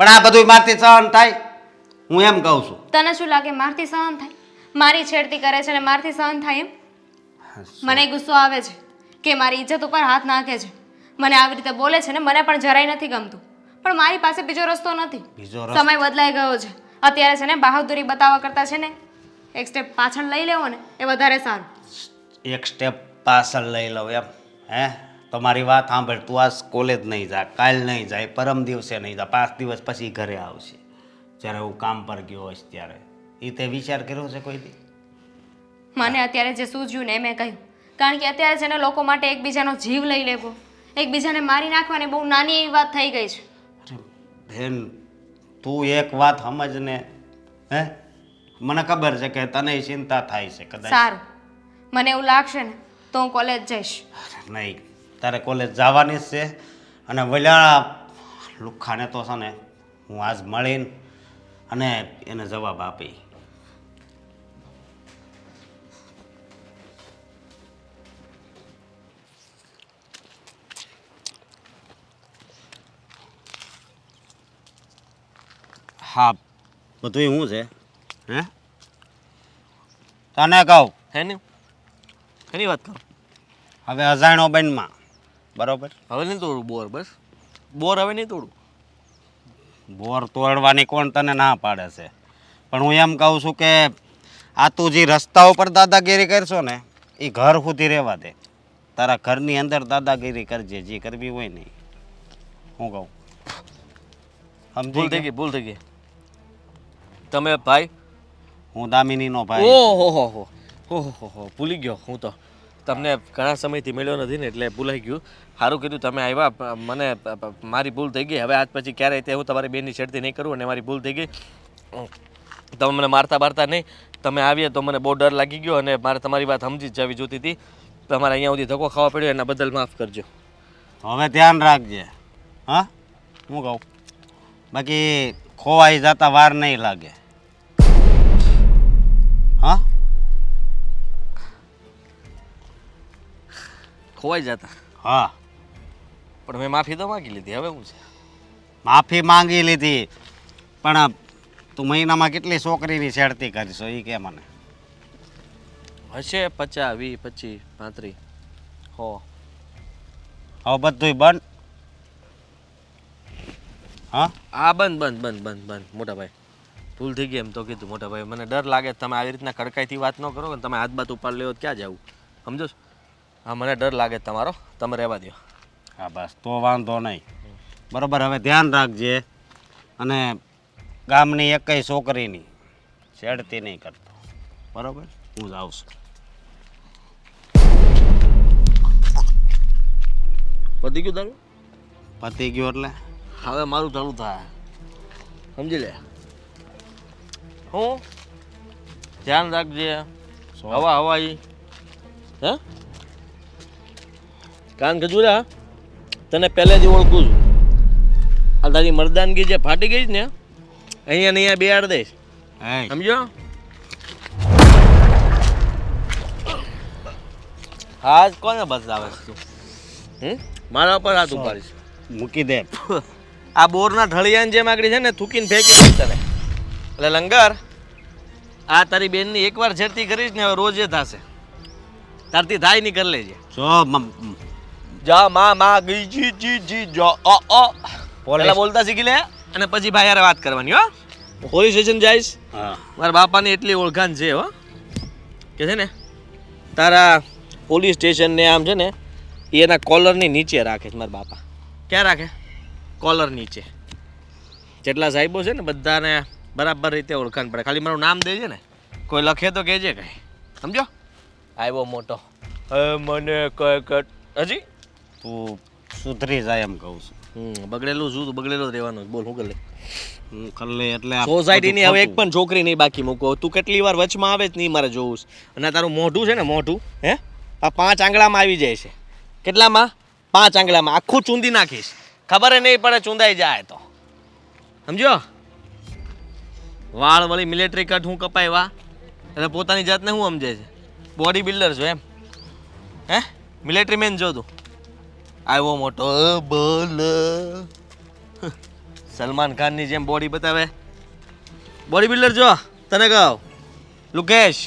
પણ આ બધું મારથી સહન થાય હું એમ કહું છું. તને શું લાગે મારથી સહન થાય? મારી છેડતી કરે છે ને મારથી સહન થાય એમ? મને ગુસ્સો આવે છે કે મારી ઇજ્જત ઉપર હાથ નાખે છે, મને આવી રીતે બોલે છે ને મને પણ જરાય નથી ગમતું. પણ મારી પાસે બીજો રસ્તો નથી. બીજો રસ્તો? સમય બદલાઈ ગયો છે. અત્યારે છે ને બહાદુરી બતાવવા કરતા છે ને એક સ્ટેપ પાછળ લઈ લેવો ને એ વધારે સારું. એક સ્ટેપ પાછળ લઈ લઉં એમ? હે તો મારી વાત સાંભળ, તું આજ કોલેજ નહીં જા, કાલ નહીં જાય, પરમ દિવસે નહીં જા, 5 દિવસ પછી ઘરે આવશે જ્યારે હું કામ પર ગયો હોઈશ ત્યારે. એ તે વિચાર કર્યો છે કોઈ દી? મને અત્યારે જે સૂઝ્યું ને એ મેં કહ્યું. કારણ કે અત્યારે છે ને લોકો માટે એકબીજાનો જીવ લઈ લેવો, એકબીજાને મારી નાખવાની બહુ નાની એવી વાત થઈ ગઈ છે. અરે બેન, તું એક વાત સમજ ને. હે મને ખબર છે કે તને ચિંતા થાય છે કદાચ. સારું, મને એવું લાગશે ને તો હું કોલેજ જઈશ. નહીં, તારે કોલેજ જવાની જ છે. અને વલ્યા લુખ્ખાને તો છે ને હું આજ મળીને અને એને જવાબ આપી. હા, બધું શું છે? હે તને કહું, હે ને એની વાત કરો. હવે અજાણ્યો બેનમાં બરોબર. હવે નહીં તોડું બોર, બસ બોર હવે નહીં તોડું. બોર તોડવાની કોણ તને ના પાડે છે? પણ હું એમ કહું છું કે આ તું જે રસ્તા ઉપર દાદાગીરી કરશો ને એ ઘર સુધી રહેવા દે. તારા ઘરની અંદર દાદાગીરી કરજે, જે કરવી હોય ને. હું કહું ભૂલ થઈ સમજી? ગઈ, ભૂલ થઈ ગઈ. તમે ભાઈ? હું દામિનીનો ભાઈ. ઓહો ભૂલી ગયો હું તો. તમને ઘણા સમયથી મળ્યો નથી ને એટલે ભૂલાઈ ગયું. સારું કીધું તમે આવ્યા. મને મારી ભૂલ થઈ ગઈ. હવે આજ પછી ક્યારેય તે હું તમારી બેનની છેડતી નહીં કરું અને મારી ભૂલ થઈ ગઈ. તમે મને મારતા બારતા નહીં. તમે આવ્યા તો મને બહુ ડર લાગી ગયો અને મારે તમારી વાત સમજી જ જવી જોતી હતી. તમારે અહીંયા સુધી ધક્કો ખાવા પડ્યો એના બદલ માફ કરજો. હવે ધ્યાન રાખજે. હા હું કહું, બાકી ખોવાઈ જતા વાર નહીં લાગે. હા ખોવાઈ જતા? હા, પણ મેં માફી તો માગી લીધી. હવે હું છે? માફી માંગી લીધી, પણ તું મહિનામાં કેટલી છોકરીની છેડતી કરીશો એ કે મને? હશે 50, 20, 25, 35. હો હવે બધુંય બંધ. હા હા બંધ બંધ બંધ બંધ બંધ. મોટા ભાઈ ભૂલ થઈ ગઈ એમ તો કીધું. મોટા ભાઈ મને ડર લાગે તમે આવી રીતના કડકાઈથી વાત ન કરો. તમે હાથ બાત ઉપાડ લેવો ક્યાં જવું, સમજો છો? હા મને ડર લાગે તમારો. તમે રહેવા દો. હા બસ તો વાંધો નહીં. બરાબર, હવે ધ્યાન રાખજે અને ગામની એકય છોકરીની છેડતી નહીં કરતો. બરાબર, હું જાઉં છું. પતી ગયું તારું? પતી ગયો એટલે હવે મારું ચાલુ થાય, સમજી લે. હું ધ્યાન રાખજે. હવા હવાઈ હે કાન ખજૂરા. તને પહેલેથી ઓળખું છું. આ તારી મર્દાનગી જે ફાટી ગઈ છે ને અહીંયા ને અહીંયા બેહાડ દઈશ, હે સમજો? હાથ કોને બતાવે છે તું? મારા પર હાથ ઉપાડીશ? મૂકી દે. આ બોરના ઢળિયાની જેમ આગળ છે ને થૂકીને ફેંકી દઈશ તને. એટલે લંગર, આ તારી બેનની એકવાર છેડતી કરીશ ને હવે રોજ એ થશે. તારથી થાય નહીં, કરી લેજે. જો જા માં ગઈ જી જી જી જો પેલા બોલતા શીખી લે અને પછી ભાઈ યાર વાત કરવાની. હો પોલીસ સ્ટેશન જઈશ. હા મારા બાપાની એટલી ઓળખાણ છે હો કે છે ને તારા પોલીસ સ્ટેશનને આમ છે ને એના કોલરની નીચે રાખે છે મારા બાપા. ક્યાં રાખે? કોલર નીચે. જેટલા સાહેબો છે ને બધાને બરાબર રીતે ઓળખાણ પડે. ખાલી મારું નામ દેજે ને, કોઈ લખે તો કહેજે કંઈ, સમજો? આવ્યો મોટો મને હજી તું સુધરી જાય એમ કહું છું. બગડેલું શું? બગડેલું જ રહેવાનું. બોલ શું કરી લે? હું ખલ્લે એટલે આ સોસાયટીની બધું હવે એક ખોટું. પણ છોકરી નહીં બાકી મૂકો. તું કેટલી વાર વચમાં આવે જ નહીં મારે જોવું છે. અને તારું મોઢું છે ને મોઢું હે આ 5 આંગળામાં આવી જાય છે. કેટલામાં? 5 આંગળામાં. આખું ચૂંદી નાખીશ, ખબર નહીં પડે ચૂંદાઈ જાય તો, સમજો? વાળ વળી મિલિટરી કટ હું કપાવ્યા એટલે પોતાની જાતને શું સમજે છે? બોડી બિલ્ડર છો એમ? હે મિલિટરી મેન જો તું? આવ્યો મોટો બોલ સલમાન ખાનની જેમ બોડી બતાવે. બોડી બિલ્ડર જો તને કહું લુકેશ,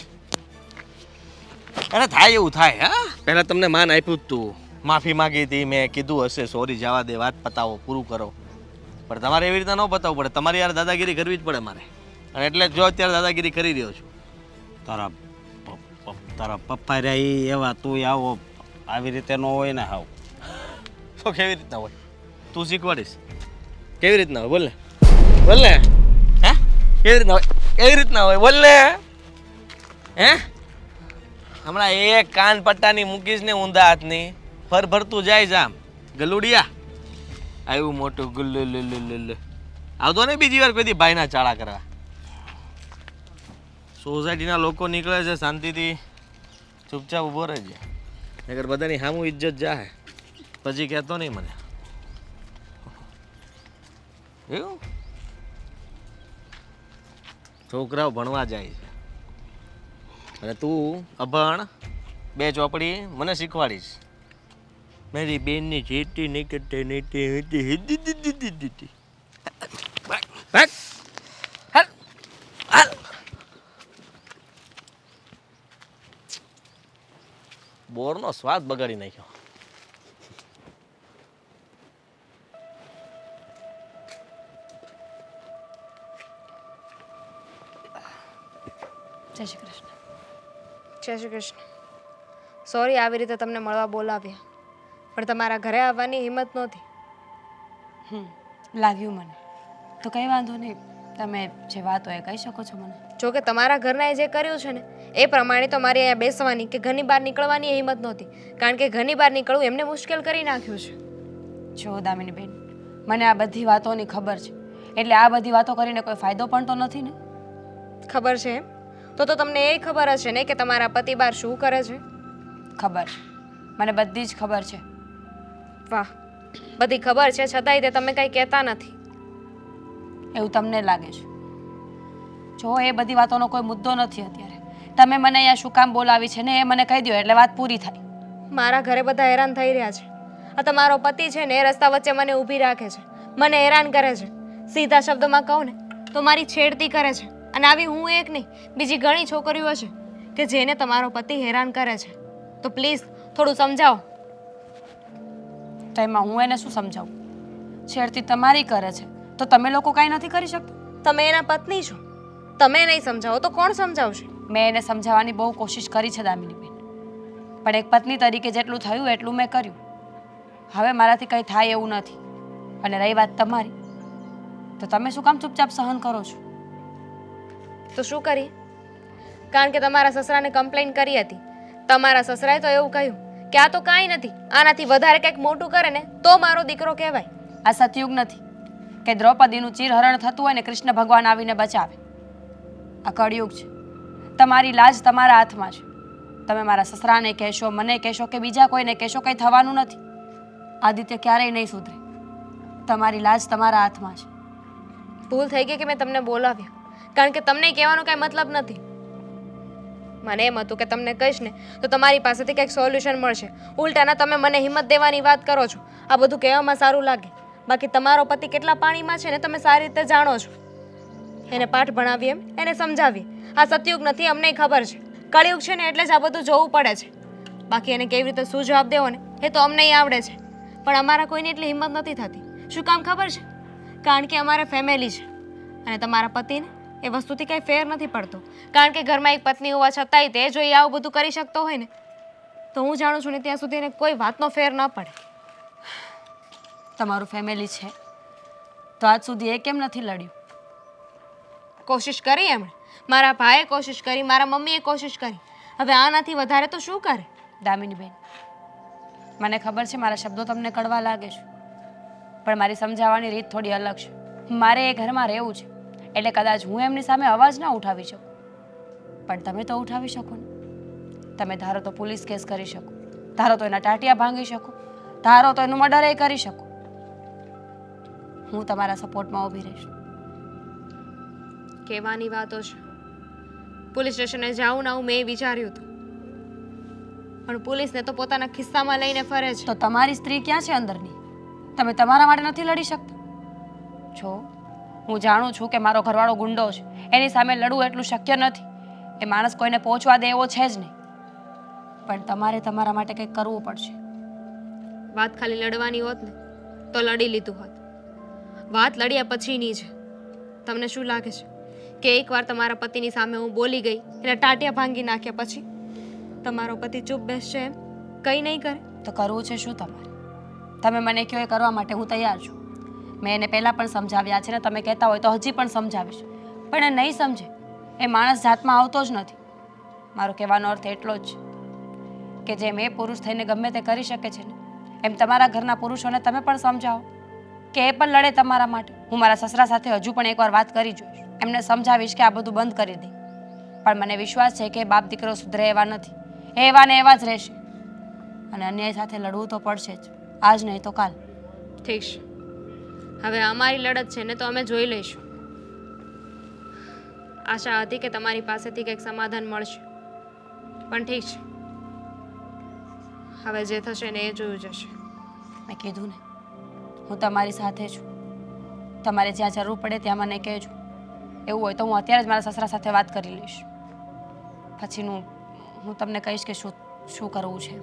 અને થાય એવું થાય. હા, પહેલાં તમને માન આપ્યું જ તું, માફી માગી હતી, મેં કીધું હશે સોરી, જવા દે, વાત પતાવો, પૂરું કરો. પણ તમારે એવી રીતે ન પતાવવું પડે, તમારે યાર દાદાગીરી કરવી જ પડે મારે. અને એટલે જ જો અત્યારે દાદાગીરી કરી રહ્યો છું. તારા પપ્પા રહ્યા ઈ એવા, તું આવો આવી રીતે ન હોય ને હાવ. તો કેવી રીતના હોય તું શીખવાડીશ? કેવી રીતના હોય બોલ ને, બોલ ને. હે કેવી રીતના હોય, કેવી રીતના હોય બોલ ને. હે હમણાં એક કાન પટ્ટાની મૂકીશ ને ઊંધા હાથની, ફર ફરતું જાય છે આમ ગલુડિયા. આવ્યું મોટું ગુલ્લુ આવતો ને બીજી વાર કોઈ ભાઈના ચાળા કરવા. સોસાયટીના લોકો નીકળે છે શાંતિથી, ચૂપચાપ ઊભો રહેજે, નકર બધાની સામું ઇજ્જત જાહે, પછી કહેતો નહીં મને. એવું છોકરાઓ ભણવા જાય છે અને તું અભણ, 2 ચોપડી મને શીખવાડીશ. મારી બેનની જેટી નીકળતે નીકળતી બોરનો સ્વાદ બગાડી નાખ્યો. જય શ્રી કૃષ્ણ. જય શ્રી કૃષ્ણ. સોરી આવી રીતે તમને મળવા બોલાવ્યા, પણ તમારા ઘરે આવવાની હિંમત નહોતી. લાગ્યું મને તો કંઈ વાંધો નહીં, તમે જે વાત હોય એ કહી શકો છો મને. જો કે તમારા ઘરનાએ જે કર્યું છે ને એ પ્રમાણે તો મારી અહીંયા બેસવાની કે ઘરની બહાર નીકળવાની હિંમત નહોતી, કારણ કે ઘરની બહાર નીકળવું એમને મુશ્કેલ કરી નાખ્યું છે. જો દામિની બેન, મને આ બધી વાતોની ખબર છે, એટલે આ બધી વાતો કરીને કોઈ ફાયદો પણ તો નથી ને. ખબર છે એમ? તો તમને એ ખબર હશે ને કે તમારા પતિ બહાર શું કરે છે? ખબર છે, મને બધી જ ખબર છે. વાહ, બધી ખબર છે છતાંય તે તમે કંઈ કહેતા નથી. એવું તમને લાગે છે? જો એ બધી વાતોનો કોઈ મુદ્દો નથી અત્યારે. તમે મને અહીંયા શું કામ બોલાવી છે ને એ મને કહી દો એટલે વાત પૂરી થાય. મારા ઘરે બધા હેરાન થઈ રહ્યા છે. આ તમારો પતિ છે ને એ રસ્તા વચ્ચે મને ઊભી રાખે છે, મને હેરાન કરે છે. સીધા શબ્દોમાં કહું ને તો મારી છેડતી કરે છે. અને આવી હું એક નહીં, બીજી ઘણી છોકરીઓ હશે કે જેને તમારો પતિ હેરાન કરે છે. તો પ્લીઝ થોડું સમજાવો. તો એમાં હું એને શું સમજાવું? છેડતી તમારી કરે છે તો તમે લોકો કાંઈ નથી કરી શકતા? તમે એના પત્ની છો, તમે નહીં સમજાવો તો કોણ સમજાવશે? મેં એને સમજાવવાની બહુ કોશિશ કરી છે દામિનીબેન, પણ એક પત્ની તરીકે જેટલું થયું એટલું મેં કર્યું. હવે મારાથી કંઈ થાય એવું નથી. અને રહી વાત તમારી, તો તમે શું કામ ચૂપચાપ સહન કરો છો? તો શું કરીએ? કારણ કે તમારા સસરાને કમ્પ્લેન કરી હતી. તમારા સસરાએ તો એવું કહ્યું કે આ તો કાંઈ નથી, આનાથી વધારે કંઈક મોટું કરે ને તો મારો દીકરો કહેવાય. આ સતયુગ નથી કે દ્રૌપદીનું ચીરહરણ થતું હોય ને કૃષ્ણ ભગવાન આવીને બચાવે. આ કળયુગ છે. તમારી લાજ તમારા હાથમાં છે. તમે મારા સસરાને કહેશો, મને કહેશો કે બીજા કોઈને કહેશો, કંઈ થવાનું નથી. આદિત્ય ક્યારેય નહીં સુધરે. તમારી લાજ તમારા હાથમાં છે. ભૂલ થઈ ગઈ કે મેં તમને બોલાવ્યા, કારણ કે તમને કહેવાનો કાંઈ મતલબ નથી. મને એમ હતું કે તમને કહીશ ને તો તમારી પાસેથી કંઈક સોલ્યુશન મળશે. ઉલટાના તમે મને હિંમત દેવાની વાત કરો છો. આ બધું કહેવામાં સારું લાગે, બાકી તમારો પતિ કેટલા પાણીમાં છે ને તમે સારી રીતે જાણો છો. એને પાઠ ભણાવીએ, એને સમજાવીએ. આ સતયુગ નથી, અમને ખબર છે. કળયુગ છે ને એટલે જ આ બધું જોવું પડે છે. બાકી એને કેવી રીતે શું જવાબ દેવો ને એ તો અમને આવડે છે, પણ અમારા કોઈની એટલી હિંમત નથી થતી. શું કામ ખબર છે? કારણ કે અમારે ફેમિલી છે અને તમારા પતિને એ વસ્તુથી કંઈ ફેર નથી પડતો. કારણ કે ઘરમાં એક પત્ની હોવા છતાંય તે જો એ આવું બધું કરી શકતો હોય ને તો હું જાણું છું ને ત્યાં સુધી એને કોઈ વાતનો ફેર ન પડે. તમારું ફેમિલી છે તો આજ સુધી એ કેમ નથી લડ્યું? કોશિશ કરી એમણે, મારા ભાઈએ કોશિશ કરી, મારા મમ્મીએ કોશિશ કરી. હવે આનાથી વધારે તો શું કરે? દામિનીબેન, મને ખબર છે મારા શબ્દો તમને કડવા લાગે છે, પણ મારી સમજાવવાની રીત થોડી અલગ છે. મારે એ ઘરમાં રહેવું છે એટલે કદાચ હું એમની સામે અવાજ ના ઉઠાવી શકું, પણ તમે તો ઉઠાવી શકો ને. તમે ધારો તો પોલીસ કેસ કરી શકો, ધારો તો એના ટાટિયા ભાંગી શકો, ધારો તો એનું મર્ડર કરી શકો. હું તમારા સપોર્ટમાં ઊભી રહીશ. કહેવાની વાતો છે. પોલીસ સ્ટેશને જાઉં ના હું મેં વિચાર્યું હતું, પણ પોલીસને તો પોતાના ખિસ્સામાં લઈને ફરે છે. તો તમારી સ્ત્રી ક્યાં છે અંદરની? તમે તમારા માટે નથી લડી શકતા? જો હું જાણું છું કે મારો ઘરવાળો ગુંડો છે, એની સામે લડવું એટલું શક્ય નથી. એ માણસ કોઈને પહોંચવા દે એવો છે જ નહીં. પણ તમારે તમારા માટે કંઈક કરવું પડશે. વાત ખાલી લડવાની હોત ને તો લડી લીધું હોત. વાત લડ્યા પછીની છે. તમને શું લાગે છે કે એકવાર તમારા પતિની સામે હું બોલી ગઈ, એને ટાટિયા ભાંગી નાખ્યા પછી તમારો પતિ ચૂપ બેસશે એમ કંઈ નહીં કરે? તો કરવું છે શું તમારે? તમે મને કહો એ કરવા માટે હું તૈયાર છું. મેં એને પહેલાં પણ સમજાવ્યા છે ને તમે કહેતા હોય તો હજી પણ સમજાવીશ, પણ એ નહીં સમજે. એ માણસ જાતમાં આવતો જ નથી. મારો કહેવાનો અર્થ એટલો જ છે કે જેમ એ પુરુષ થઈને ગમે તે કરી શકે છે ને, એમ તમારા ઘરના પુરુષોને તમે પણ સમજાવો કે એ પણ લડે તમારા માટે. હું મારા સસરા સાથે હજુ પણ એકવાર વાત કરી જોઈશ, એમને સમજાવીશ કે આ બધું બંધ કરી દે. પણ મને વિશ્વાસ છે કે બાપ દીકરો સુધરે એવા નથી, એ એવા ને એવા જ રહેશે. અને અન્યાય સાથે લડવું તો પડશે જ, આજ નહીં તો કાલ. ઠીક છે, હવે અમારી લડત છે ને તો અમે જોઈ લઈશું. આશા હતી કે તમારી પાસેથી કંઈક સમાધાન મળશે, પણ ઠીક છે, હવે જે થશે ને એ જોયું જશે. મેં કીધું ને, હું તમારી સાથે છું. તમારે જ્યાં જરૂર પડે ત્યાં મને કહેજો. એવું હોય તો હું અત્યારે જ મારા સસરા સાથે વાત કરી લઈશ. પછીનું હું તમને કહીશ કે શું શું કરવું છે.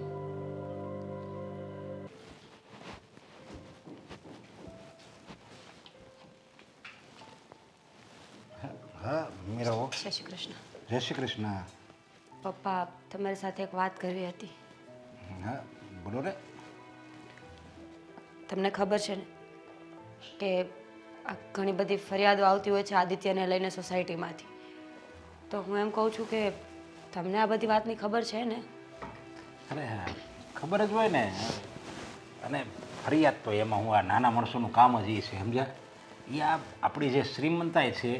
હા મીરા, જય શ્રી કૃષ્ણ. જય શ્રી કૃષ્ણ. પપ્પા, તમારી સાથે એક વાત કરવી હતી. હા બોલો રે. તમને ખબર છે ને કે આ ઘણી બધી ફરિયાદો આવતી હોય છે આદિત્યને લઈને સોસાયટીમાંથી. તો હું એમ કહું છું કે તમને આ બધી વાતની ખબર છે ને? અરે ખબર જ હોય ને. અને ફરિયાદ તો એમાં હું આ નાના માણસોનું કામ જ એ છે, સમજ્યા? એ આ આપણી જે શ્રીમંતાઈ છે,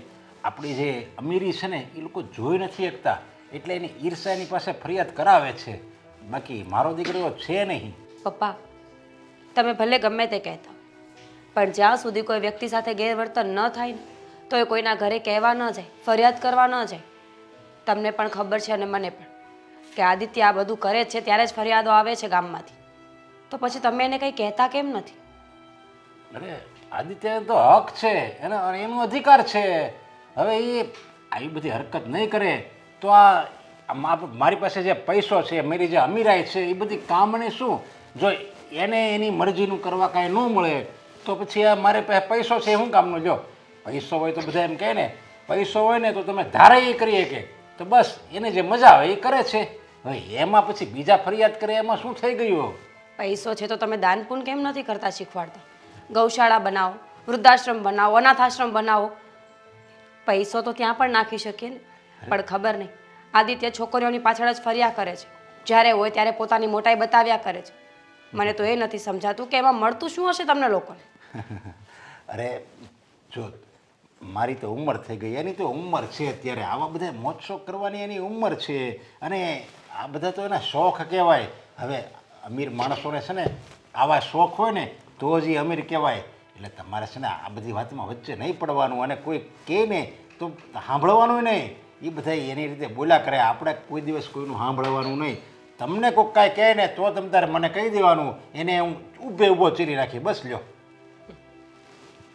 આપણી જે અમીરી છે ને, એ લોકો જોઈ નથી શકતા, એટલે એની ઈર્ષા એની પાસે ફરિયાદ કરાવે છે. બાકી મારો દીકરો છે નહીં. પપ્પા, તમે ભલે ગમે તે કહેતા, પણ જ્યાં સુધી કોઈ વ્યક્તિ સાથે ગેરવર્તન ન થાય ને તો એ કોઈના ઘરે કહેવા ન જાય, ફરિયાદ કરવા ન જાય. તમને પણ ખબર છે અને મને પણ કે આદિત્ય આ બધું કરે જ છે ત્યારે જ ફરિયાદો આવે છે ગામમાંથી. તો પછી તમે એને કંઈ કહેતા કેમ નથી? અરે આદિત્ય તો હક છે એનો અધિકાર છે. હવે એ આવી બધી હરકત નહીં કરે તો મારી પાસે જે પૈસો છે, મારી જે અમીરાઈ છે, એ બધી કામની શું? જો એને એની મરજીનું કરવા કાંઈ ન મળે તો પછી આ મારે પાસે પૈસો છે શું કામનો? જો પૈસો હોય તો બધા એમ કહે ને, પૈસો હોય ને તો તમે ધારે એ કરીએ કે તો બસ એને જે મજા આવે એ કરે છે. હવે એમાં પછી બીજા ફરિયાદ કરે એમાં શું થઈ ગયું? પૈસો છે તો તમે દાન પુણ્ય કેમ નથી કરતા શીખવાડતા? ગૌશાળા બનાવો, વૃદ્ધાશ્રમ બનાવો, અનાથાશ્રમ બનાવો. પૈસો તો ત્યાં પણ નાખી શકીએ ને. પણ ખબર નહીં, આદિત્ય છોકરીઓની પાછળ જ ફર્યા કરે છે. જ્યારે હોય ત્યારે પોતાની મોટાઈ બતાવ્યા કરે છે. મને તો એ નથી સમજાતું કે એમાં મળતું શું હશે તમને લોકોને? અરે જો મારી તો ઉંમર થઈ ગઈ, એની તો ઉંમર છે અત્યારે, આવા બધા મોજ શોખ કરવાની એની ઉંમર છે. અને આ બધા તો એના શોખ કહેવાય. હવે અમીર માણસોને છે ને આવા શોખ હોય ને તો જ એ અમીર કહેવાય. એટલે તમારે છે ને આ બધી વાતમાં વચ્ચે નહીં પડવાનું, અને કોઈ કહે ને તો સાંભળવાનું નહીં. એ બધા એની રીતે બોલ્યા કરે, આપણે કોઈ દિવસ કોઈનું સાંભળવાનું નહીં. તમને કોઈક કાંઈ કહે ને તો તમે તારે મને કહી દેવાનું, એને હું ઊભો ચીરી રાખી, બસ લ્યો.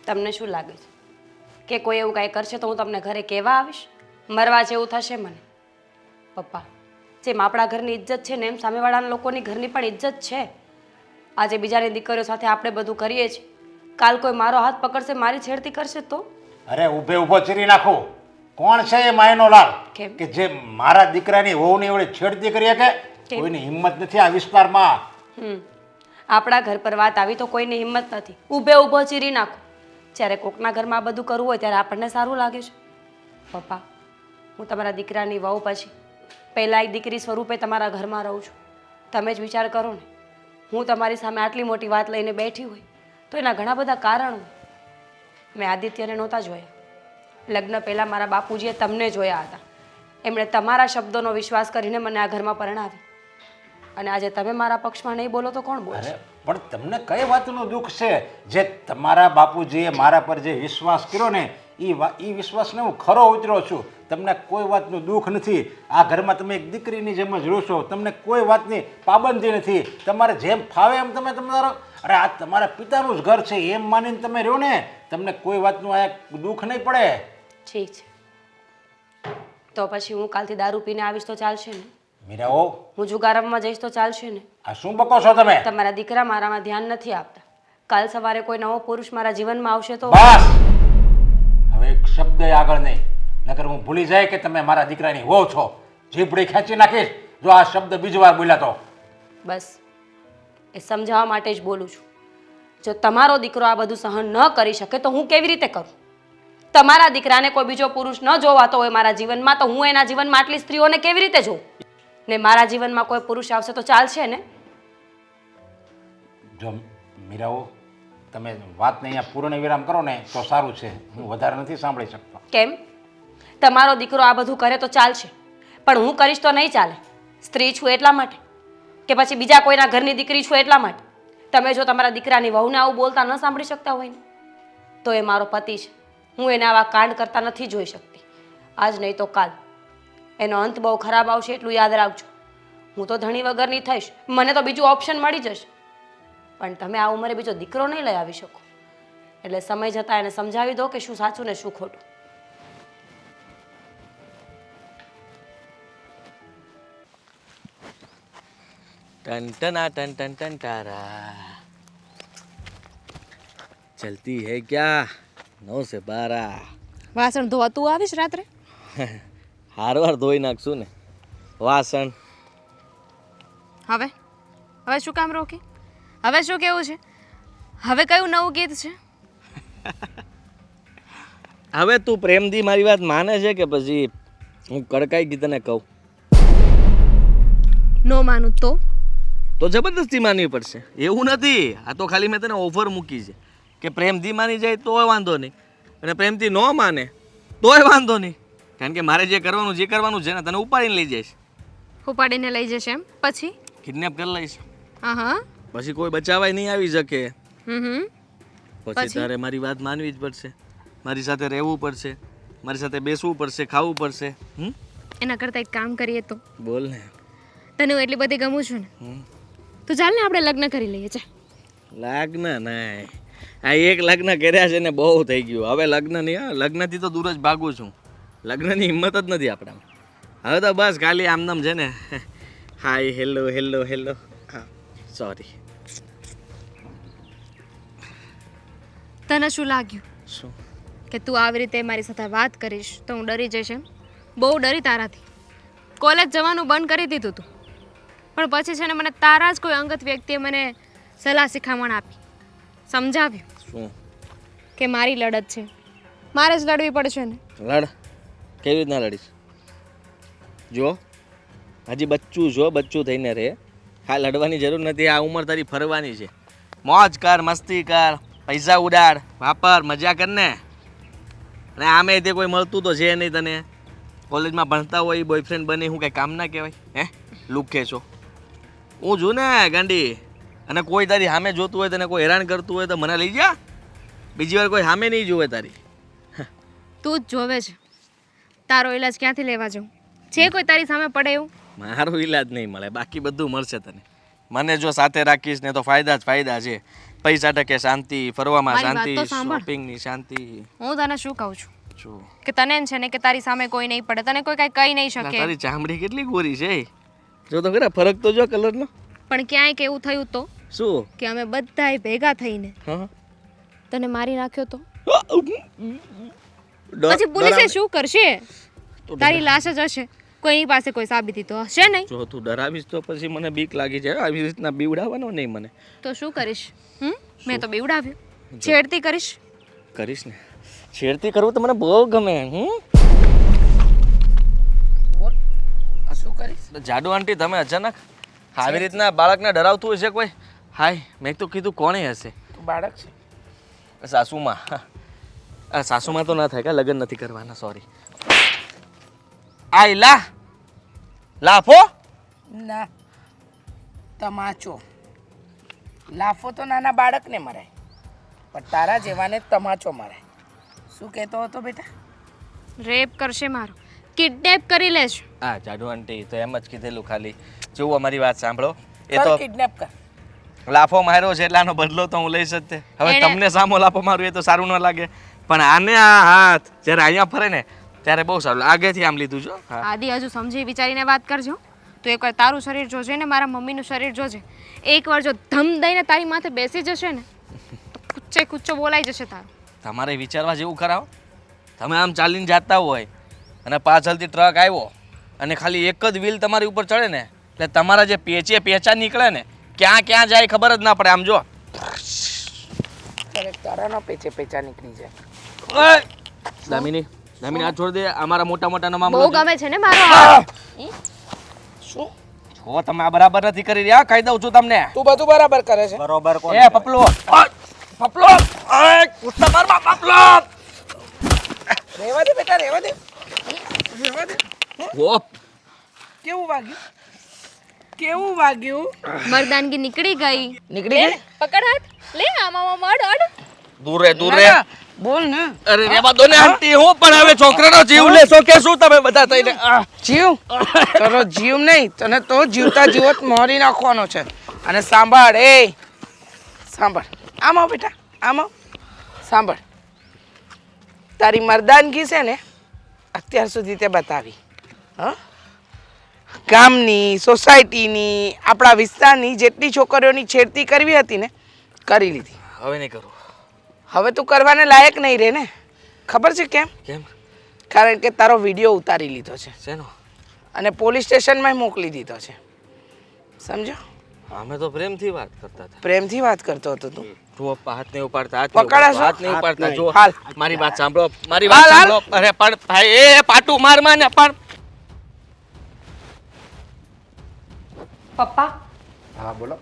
તમને શું લાગે છે કે કોઈ એવું કાંઈ કરશે તો હું તમને ઘરે કહેવા આવીશ? મરવા જેવું થશે મને? પપ્પા, જેમ આપણા ઘરની ઇજ્જત છે ને એમ સામેવાળાના લોકોની ઘરની પણ ઇજ્જત છે. આજે બીજાની દીકરીઓ સાથે આપણે બધું કરીએ છીએ, કાલ કોઈ મારો હાથ પકડશે, મારી છેડતી કરશે તો? અરે ઊભો ચીરી નાખો. કોણ છે એ માયનો લાલ કેમ? કે જે મારા દીકરાની વહુની એવડી છેડતી કરીએ કે કોઈની હિંમત નથી આ વિસ્તારમાં. આપણા ઘર પર વાત આવી તો કોઈની હિંમત નથી. ઊભો ચીરી નાખો. જ્યારે કોકના ઘરમાં આ બધું કરવું હોય ત્યારે આપણને સારું લાગે છે. પપ્પા, હું તમારા દીકરાની વહુ પછી પહેલાં એક દીકરી સ્વરૂપે તમારા ઘરમાં રહું છું. તમે જ વિચાર કરો ને, હું તમારી સામે આટલી મોટી વાત લઈને બેઠી હોય તો એના ઘણા બધા કારણો. મેં આદિત્યને નહોતા જોયા. લગ્ન પહેલાં મારા બાપુજીએ તમને જોયા હતા. એમણે તમારા શબ્દોનો વિશ્વાસ કરીને મને આ ઘરમાં પરણાવી. અને આજે તમે મારા પક્ષમાં નહીં બોલો તો કોણ બોલશે? અરે પણ તમને કઈ વાતનું દુઃખ છે? જે તમારા બાપુજીએ મારા પર જે વિશ્વાસ કર્યો ને એ વિશ્વાસને હું ખરો ઉતર્યો છું. તમને કોઈ વાતનું દુઃખ નથી. આ ઘરમાં તમે એક દીકરીની જેમ જ રહો છો. તમને કોઈ વાતની પાબંદી નથી. તમારે જેમ ફાવે એમ તમે તમારો અરે આ તમારા પિતાનું જ ઘર છે એમ માનીને તમે રહ્યો ને, તમને કોઈ વાતનું આ દુઃખ નહીં પડે. ઠીક છે, તો પછી હું કાલથી દારૂ પીને આવીશ તો ચાલશે ને? મીરાઓ, હું જુગારમમાં જઈશ તો ચાલશે ને? આ શું બકો છો તમે? તમારા દીકરા મારામાં ધ્યાન નથી આપતા. કાલ સવારે કોઈ નવો પુરુષ મારા જીવનમાં આવશે તો? બસ હવે એક શબ્દ આગળ નહીં, નકર હું ભૂલી જાય કે તમે મારા દીકરાની વહુ છો. જીભડી ખેંચી નાખીશ જો આ શબ્દ બીજી વાર બોલ્યા તો. બસ એ સમજાવવા માટે જ બોલું છું. જો તમારો દીકરો આ બધું સહન ન કરી શકે તો હું કેવી રીતે કરું? તમારા દીકરાને કોઈ બીજો પુરુષ ન જોવાતો હોય મારા જીવનમાં તો હું એના જીવનમાં આટલી સ્ત્રીઓને કેવી રીતે જોઉં? ને મારા જીવનમાં કોઈ પુરુષ આવશે તો ચાલશે ને? જો મીરાઓ, તમે વાતને અહીંયા પૂર્ણ વિરામ કરો ને તો સારું છે. હું વધારે નથી સાંભળી શકતો. કેમ? તમારો દીકરો આ બધું કરે તો ચાલશે, પણ હું કરીશ તો નહીં ચાલે. સ્ત્રી છું એટલા માટે, કે પછી બીજા કોઈના ઘરની દીકરી છું એટલા માટે? તમે જો તમારા દીકરાની વહુને આવું બોલતા ન સાંભળી શકતા હોય ને, તો એ મારો પતિ છે. હું એને આવા કાંડ કરતા નથી જોઈ શકતી. આજ નહીં તો કાલ એનો અંત બહુ ખરાબ આવશે, એટલું યાદ રાખજો. હું તો ધણી વગરની થઈશ, મને તો બીજું ઓપ્શન મળી જશે, પણ તમે આ ઉંમરે બીજો દીકરો નહીં લઈ આવી શકો. એટલે સમય જતાં એને સમજાવી દો કે શું સાચું ને શું ખોટું. टन टना टन टन टन टारा चलती है क्या 9 से 12 વાસણ ધોવા તું આવીશ રાત્રે? હારવાર ધોઈ નાખશું ને વાસણ. હવે હવે શું કામ રોકી? હવે શું કેવું છે? હવે કયું નવું ગીત છે? હવે તું પ્રેમથી મારી વાત માને છે કે પછી હું કડકાઈ ગઈ તને કહું? નો માનું તો જબરદસ્તી માનવી પડશે એવું નથી. આ તો ખાલી મેં તને ઓફર મૂકી છે કે પ્રેમથી માની જાય તોય વાંધો નહીં, અને પ્રેમથી ન માને તોય વાંધો નહીં. કારણ કે મારે જે કરવાનું છે ને તને ઉપાડીને લઈ જઈશ. ઉપાડીને લઈ જશે એમ? પછી કિડનેપ કરી લઈશ. હા, પછી કોઈ બચાવાય નહીં આવી શકે. હમ. પછી તારે મારી વાત માનવી જ પડશે, મારી સાથે રહેવું પડશે, મારી સાથે બેસવું પડશે, ખાવું પડશે. એના કરતાં એક કામ કરીએ તો? બોલ ને. તને હું એટલી બધી ગમું છું ને, તો ચાલ ને આપણે લગ્ન કરી લઈએ. ચાલ. લગ્ન નહીં, આ એક લગ્ન કર્યા છે ને બહુ થઈ ગયું. હવે લગ્ન નહીં. હા, લગ્નથી તો દૂર જ ભાગું છું. લગ્નની હિંમત જ નથી આપણામાં. હવે તો બસ ખાલી આમનામ છે ને હાય હેલો હેલો હેલો. હા સોરી. તને શું લાગ્યું શું? કે તું આવી રીતે મારી સાથે વાત કરીશ તો હું ડરી જઈશ એમ? બહુ ડરી તારાથી. કોલેજ જવાનું બંધ કરી દીધું તું, પણ પછી છે ને મને તારા જ કોઈ અંગત વ્યક્તિએ મને સલાહ શિખામણ આપી, સમજાવ્યું શું? કે મારી લડત છે, મારે જ લડવી પડશે ને. લડ. કેવી રીતના લડીશ? જો હજી બચ્ચું છો, બચ્ચું થઈને રહે. હા, લડવાની જરૂર નથી. આ ઉંમર તારી ફરવાની છે. મોજ કર, મસ્તી કર, પૈસા ઉડાડ, વાપર, મજા કર ને. અને આમે તે કોઈ મળતું તો છે નહીં તને. કોલેજમાં ભણતા હોય બોયફ્રેન્ડ બની હું કંઈ કામ ના કહેવાય? હે લુખે છો. હું છું ને ગાંડી. અને કોઈ તારી સામે જોતું હોય, તને કોઈ હેરાન કરતું હોય તો મને લઈ જા. બીજી વાર કોઈ સામે નહીં જોવે તારી. તું જ જોવે છે. તારો ઈલાજ ક્યાંથી લેવા જાઉં? છે કોઈ તારી સામે પડે એવું? મારો ઈલાજ નહીં મળે, બાકી બધું મળશે તને. મને જો સાથે રાખીશ ને તો ફાયદા જ ફાયદા છે. પૈસા ટકે શાંતિ, ફરવામાં મારી વાત શાંતિ, તો સાંભળ. શોપિંગની શાંતિ. હું તને શું કહું છું શું? કે તને છે ને કે તારી સામે કોઈ નહીં પડે, તને કોઈ કાંઈ કહી નહીં ના, શકે. તારી ચામડી કેટલી ગોરી છે. જો તો ખરા ફરક તો જો કલરનો. પણ ક્યાંય કે એવું થયું તો શું? કે અમે બધાય ભેગા થઈને હા. તને મારી નાખ્યો તો ડર- પછી પોલીસે ડરાવ- શું કરશે? તો તારી લાશ જ હશે, કોઈની પાસે કોઈ સાબિતી તો હશે નહીં. જો તું ડરાવીશ તો પછી મને બીક લાગી જાય. આવી રીતના બીવડાવવાનો નહીં મને. તો શું કરીશ? મેં તો બીવડાવ્યું. છેડતી કરીશ? કરીશ ને. છેડતી કરવું તો મને બહુ ગમે. બોલ શું કરીશ? જાડુ આંટી તમે અચાનક આવી રીતના બાળકને ડરાવતું હશે કોઈ? હાય, મેં તો કીધું કોણે હશે? તું બાળક છે. સાસુમાં. સાસુમાં તો ના થાય કે લગ્ન નથી કરવાના. સોરી. આઈ લા લાફો. ના, તમાચો. લાફો તો નાના બાળકને મરાય, પણ તારા જેવાને તમાચો મરાય. શું કહેતો હતો બેટા? રેપ કરશે મારો, કિડનેપ કરી લેશ. હા જાડુ આંટી તો એમ જ કીધેલું ખાલી. જેવું અમારી વાત સાંભળો. એ તો કર કિડનેપ કર. લાફો માર્યો છે એટલે આનો બદલો તો હું લઈશ જ તે. હવે એણે- તમને સામો લાફો મારું એ તો સારું ન લાગે, પણ આને આ હાથ જ્યારે અહીંયા ફરે ને ત્યારે બહુ સારું આગેથી આમ લીધું છો. હા આદિ હજુ સમજી વિચારીને વાત કરજો. તું એકવાર તારું શરીર જોજે ને મારા મમ્મીનું શરીર જોજે. એકવાર જો ધમ દઈને તારી માથે બેસી જશે ને તો કુચ્ચે કુચ્ચો બોલાઈ જશે તારું. તમારે વિચારવા જેવું ખરાવ. તમે આમ ચાલીને જતા હોય અને પાછળથી ટ્રક આવ્યો અને ખાલી એક જ વ્હીલ તમારી ઉપર ચડે ને એટલે તમારા જે પેચા નીકળે ને ક્યાં ક્યાં જાય ખબર જ ના પડે. આમ જો તારાનો પેચા નીકળી જાય. ઓય! દામિની દામિની હાથ છોડ દે. અમારા મોટા મોટા બહુ મામલો ગમે છે ને મારો હાથ. શું છો તમે આ બરાબર નથી કરી રહ્યા. કહી દઉં છું તમને. તું બધું બરાબર કરે છે? બરોબર કોણ એ પપલો ઓય! પપલો ઓય! કુસ્તા મારમાં પપલો રહેવા દે બેટા, રહેવા દે. ઓ કેવું વાગ્યું? કેવું વાગ્યું? મર્દાનગી નીકળી ગઈ. નીકળી ગઈ? પકડ હાથ. લે આમાં મડ અડ. દૂરે દૂરે. ના, બોલ ને. અરે રેવા દો ને આંટી. હું પણ હવે છોકરાનો જીવ લેશો કે શું તમે બધા થઈને? જીવ તારો જીવ નહીં, તને તો જીવતા જીવત મારી નાખવાનો છે. અને સાંભળ, એ સાંભળ, આમ આવ બેટા, આમ આવ. સાંભળ, તારી મર્દાનગી છે ને અત્યાર સુધી તે બતાવી. હા, ગામની, સોસાયટીની, આપણા વિસ્તારની જેટલી છોકરીઓની છેડતી કરવી હતી ને કરી લીધી. હવે નહીં કરું. હવે તું કરવાને લાયક નહીં રહે ને. ખબર છે કેમ? કેમ? કારણ કે તારો વિડીયો ઉતારી લીધો છે શેનો? અને પોલીસ સ્ટેશનમાં મોકલી દીધો છે. સમજો? અમે તો પ્રેમથી વાત કરતા હતા. પ્રેમથી વાત કરતો હતો તું. જુઓ હાથ નહીં ઉપાડતા, પકડાશો? હાથ નહીં ઉપાડતા. જુઓ હાલ. મારી વાત સાંભળો, મારી હાલ, વાત હાલ. સાંભળો. અરે પણ ભાઈ એ પાટું મારમાં ને પણ પપ્પા હા બોલો.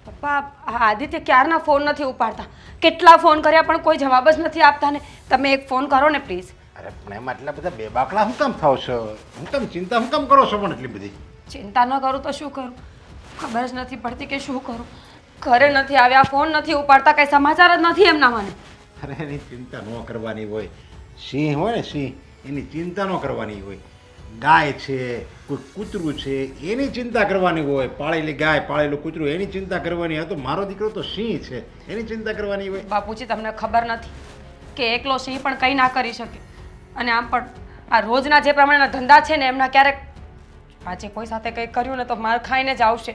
પપ્પા આ આદિત્ય ક્યારના ફોન નથી ઉપાડતા. કેટલા ફોન કર્યા પણ કોઈ જવાબ જ નથી આપતા ને. તમે એક ફોન કરો ને પ્લીઝ. અરે પણ એમાં એટલા બધા બેબાકલા હું કામ થાવ છો? હું કામ ચિંતા હું કામ કરો છો પણ એટલી બધી? ચિંતા ન કરું તો શું કરું? ખબર જ નથી પડતી કે શું કરું. ઘરે નથી આવ્યા, ફોન નથી ઉપાડતા, કઈ સમાચાર જ નથી એમના મને. અરે એની ચિંતા ન કરવાની હોય. સિંહ હોય ને સિંહ, એની ચિંતા ન કરવાની હોય. ગાય છે, કોઈ કૂતરું છે, એની ચિંતા કરવાની હોય. પાળેલી ગાય, પાળેલું કૂતરું, એની ચિંતા કરવાની. આ તો મારો દીકરો તો સિંહ છે, એની ચિંતા કરવાની હોય. બાપુજી તમને ખબર નથી કે એકલો સિંહ પણ કંઈ ના કરી શકે. અને આમ પણ આ રોજના જે પ્રમાણેના ધંધા છે ને એમના ક્યારેક આજે કોઈ સાથે કંઈ કર્યું ને તો માર ખાઈને જ આવશે.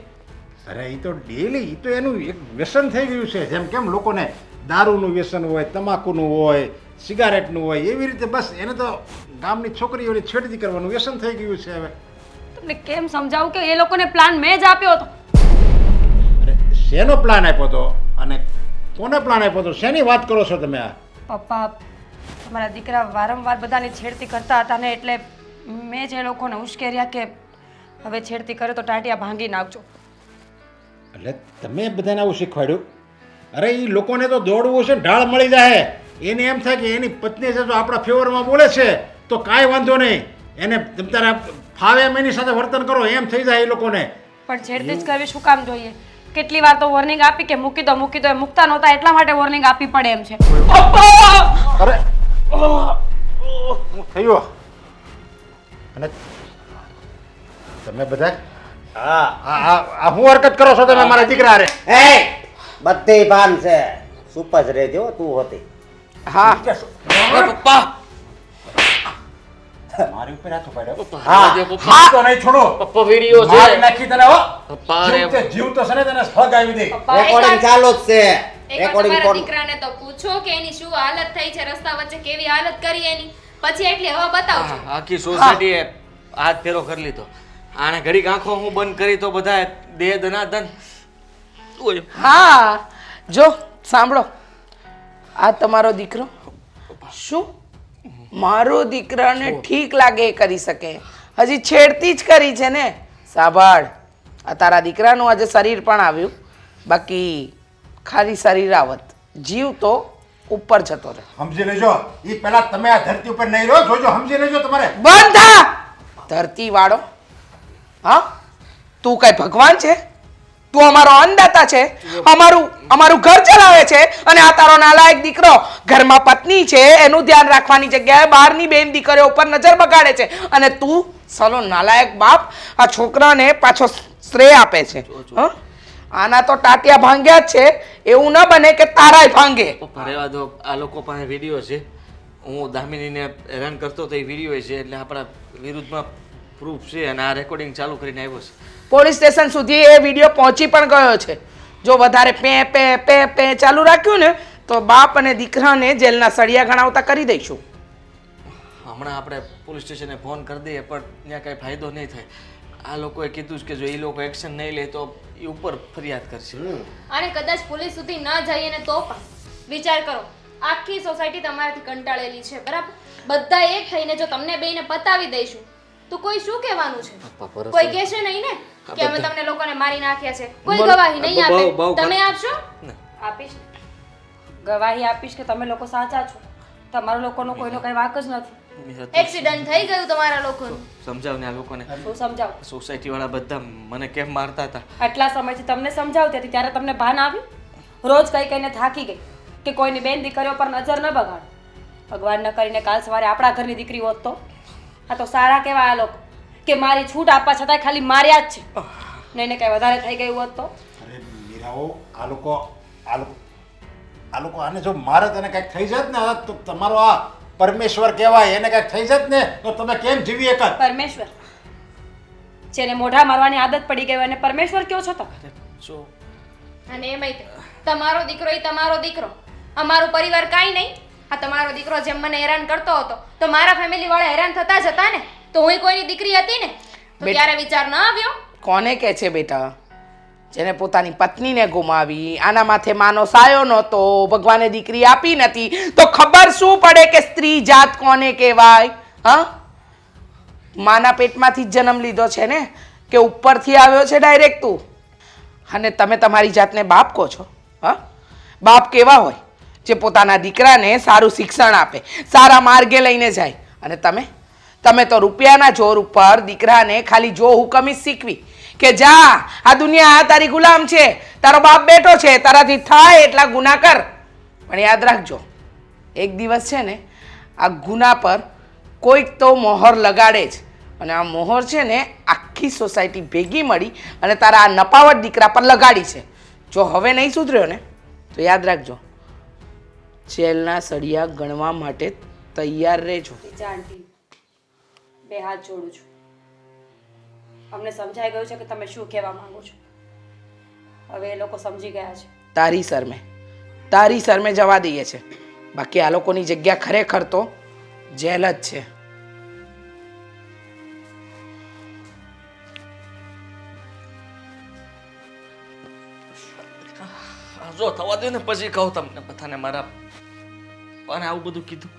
અરે એ તો ડેલી, એ તો એનું એક વ્યસન થઈ ગયું છે. જેમ કેમ લોકોને દારૂનું વ્યસન હોય, તમાકુનું હોય, સિગારેટનું હોય, એવી રીતે બસ એને તો ગામની છોકરીઓની છેડતી કરવાનું વ્યસન થઈ ગયું છે હવે. તમને કેમ સમજાવું કે એ લોકોને પ્લાન મેં જ આપ્યો હતો. અરે શેનો પ્લાન આપ્યો હતો અને કોને પ્લાન આપ્યો હતો? શેની વાત કરો છો તમે? આ પપ્પા તમારા દીકરા વારંવાર બધાની છેડતી કરતા હતા ને એટલે મેં જ એ લોકોને ઉશ્કેર્યા કે હવે છેડતી કરે તો ટાંટિયા ભાંગી નાખજો. એટલે તમે બધાને આવું શીખવાડ્યું? અરે એ લોકોને તો દોડવું છે, ઢાળ મળી જાય. એને એમ થાય કે એની પત્ની છે જો આપણા ફેવરમાં બોલે છે તો કાંઈ વાંધો નહીં, એને તમ તારે ફાવે એમ એની સાથે વર્તન કરો, એમ થઈ જાય એ લોકોને. પણ છેડતી જ કરવી શું કામ જોઈએ? કેટલી વાર તો વોર્નિંગ આપી કે મૂકી દો મૂકી દો, એ મૂકતા નહોતા એટલા માટે વોર્નિંગ આપવી પડે એમ છે. અરે હું થયો. અને તમે બધા હા આ હું હરકત કરો છો તમે મારા દીકરા હારે? એ બધી ભાન છે. સુપ જ રહેજો તું હતી. હા, પપ્પા મારી ઉપર હાથ ઉપાડ્યો. હા હા તો નહીં છોડો. પપ્પા વિડિયો મારી છે. નાખી તને હો. પપ્પા અરે જીવ તો છે ને તને સ્ફગ આવી દે. રેકોર્ડિંગ ચાલુ જ છે. એકવાર રેકોર્ડિંગ તમારા કોણ? દીકરાને તો પૂછો કે એની શું હાલત થઈ છે, રસ્તા વચ્ચે કેવી હાલત કરી એની, પછી એટલી હવા બતાવજો. આખી સોસાયટીએ હાથ ફેરો કરી લીધો. આને ઘડીક આંખો હું બંધ કરી તો બધા દે દનાદન. ઓય હા. જો સાંભળો, આ તમારો દીકરો શું મારો દીકરાને ઠીક લાગે એ કરી શકે? હજી છેડતી જ કરી છે ને. સાંભળ, આ તારા દીકરાનું આજે શરીર પણ આવ્યું, બાકી ખાલી શરીર આવત, જીવ તો ઉપર જતો રહે. સમજી લેજો. એ પહેલા તમે આ ધરતી ઉપર નહીં રહો, જોજો. સમજી લેજો તમારે. બંધ થા ધરતી વાળો. હા, તું કઈ ભગવાન છે? તું અમારો અન્નદાતા છે, અમારું ઘર ચલાવે છે, અને આ તારો નાલાયક દીકરો ઘરમાં પત્ની છે એનું ધ્યાન રાખવાની જગ્યાએ બહારની બેન દીકરીઓ ઉપર નજર બગાડે છે. અને તું સાલો નાલાયક બાપ આ છોકરાને પાછો શ્રેય આપે છે. હા, આના તો ટાટિયા ભાંગ્યા જ છે, એવું ન બને કે તારાય ભાંગે. પપ્પા રહેવા દો, આ લોકો પાસે વિડીયો છે. હું દામિનીને હેરાન કરતો તો એ વિડીયો છે, એટલે આપણા વિરુદ્ધમાં પ્રૂફ છે અને આ રેકોર્ડિંગ ચાલુ કરીને આવ્યો છે. પોલીસ સ્ટેશન સુધી એ વિડીયો પહોંચી પણ ગયો છે. જો વધારે પે પે પે પે ચાલુ રાખ્યું ને તો બાપ અને દીકરાને જેલના સળિયા ગણાવતા કરી દઈશું. હમણાં આપણે પોલીસ સ્ટેશને ફોન કરી દઈએ પણ ત્યાં કાંઈ ફાયદો નહીં થાય. આ લોકોએ કીધું છે કે જો એ લોકો એક્શન નહીં લે તો એ ઉપર ફરિયાદ કરશે. અને કદાચ પોલીસ સુધી ન જઈએ ને તો પણ વિચાર કરો, આખી સોસાયટી તમારાથી કંટાળેલી છે, બરાબર? બધા એક થઈને જો તમને બેયને પતાવી દઈશું તો કોઈ શું કહેવાનું છે? કોઈ કહેશે નહીં ને કે અમે તમને લોકોને મારી નાખ્યા છે. કોઈ ગવાહી નહીં આપે. તમે આપશો? આપીશ ને. ગવાહી આપીશ કે તમે લોકો સાચા છો. તમારા લોકોનો કોઈનો કઈ વાંક જ નથી. એક્સિડન્ટ થઈ ગયું તમારા લોકોનું. સમજાવ ને આ લોકોને. શું સમજાવું? સોસાયટી વાળા બધા મને કેમ મારતા હતા. આટલા સમયથી તમને સમજાવતી હતી ત્યારે તમને ભાન આવ્યું? રોજ કઈ કઈને થાકી ગઈ કે કોઈની બેન દીકરીઓ પર નજર ન બગાડ. ભગવાન ન કરીને કાલ સવારે આપણા ઘરની દીકરી હોત તો? આ તો સારા કેવા આ લોકો કે મારી છૂટ આપવા છતાંય ખાલી માર્યા જ છે. નહીં ને કઈ વધારે થઈ ગયું હોત તો? અરે મીરાઓ, આ લોકો આને જો મારે તને કંઈક થઈ જાત ને તો તમારો આ પરમેશ્વર કહેવાય, એને કંઈક થઈ જાત ને તો તમે કેમ જીવી એકત? પરમેશ્વર જેને મોઢા મારવાની આદત પડી ગઈ અને પરમેશ્વર કયો છો તમે? જો અને એમાંય તે તમારો દીકરો એ તમારો દીકરો, અમારો પરિવાર કાંઈ નહીં. આ તમારો દીકરો જેમ મને હેરાન કરતો હતો તો મારા ફેમિલી વાળા હેરાન થતા જ હતા ને. તો હું કોઈની દીકરી હતી ને તો ત્યારે વિચાર ન આવ્યો? કોને કહે છે બેટા? જેને પોતાની પત્નીને ગુમાવી, આના માથે માનો સાયો નહોતો, ભગવાને દીકરી આપી નથી, તો ખબર શું પડે કે સ્ત્રી જાત કોને કહેવાય? હા, માના પેટમાંથી જ જન્મ લીધો છે ને કે ઉપરથી આવ્યો છે ડાયરેક્ટ તું? અને તમે તમારી જાતને બાપ કહો છો? હા, બાપ કેવા હોય? જે પોતાના દીકરાને સારું શિક્ષણ આપે, સારા માર્ગે લઈને જાય. અને તમે તો રૂપિયાના જોર ઉપર દીકરાને ખાલી જો હુકમી શીખવી કે જા, આ દુનિયા તારી ગુલામ છે, તારો બાપ બેઠો છે, તારાથી થાય એટલા ગુના કર. પણ યાદ રાખજો, એક દિવસ છે ને આ ગુના પર કોઈક તો મોહર લગાડે જ. અને આ મોહર છે ને આખી સોસાયટી ભેગી મળી અને તારા આ નપાવટ દીકરા પર લગાડી છે. જો હવે નહીં સુધર્યો ને તો યાદ રાખજો, જેલના સળિયા ગણવા માટે તૈયાર રહેજો. આંટી, બે હાથ જોડું છું. અમને સમજાઈ ગયું છે કે તમે શું કહેવા માંગો છો. હવે એ લોકો સમજી ગયા છે. તારી શરમે જવા દઈએ છે. બાકી આ લોકોની જગ્યા ખરેખર તો જેલ જ છે. જો થવા દો ને પછી કહું તમને બધાને મારા પણ આવું બધું કીધું.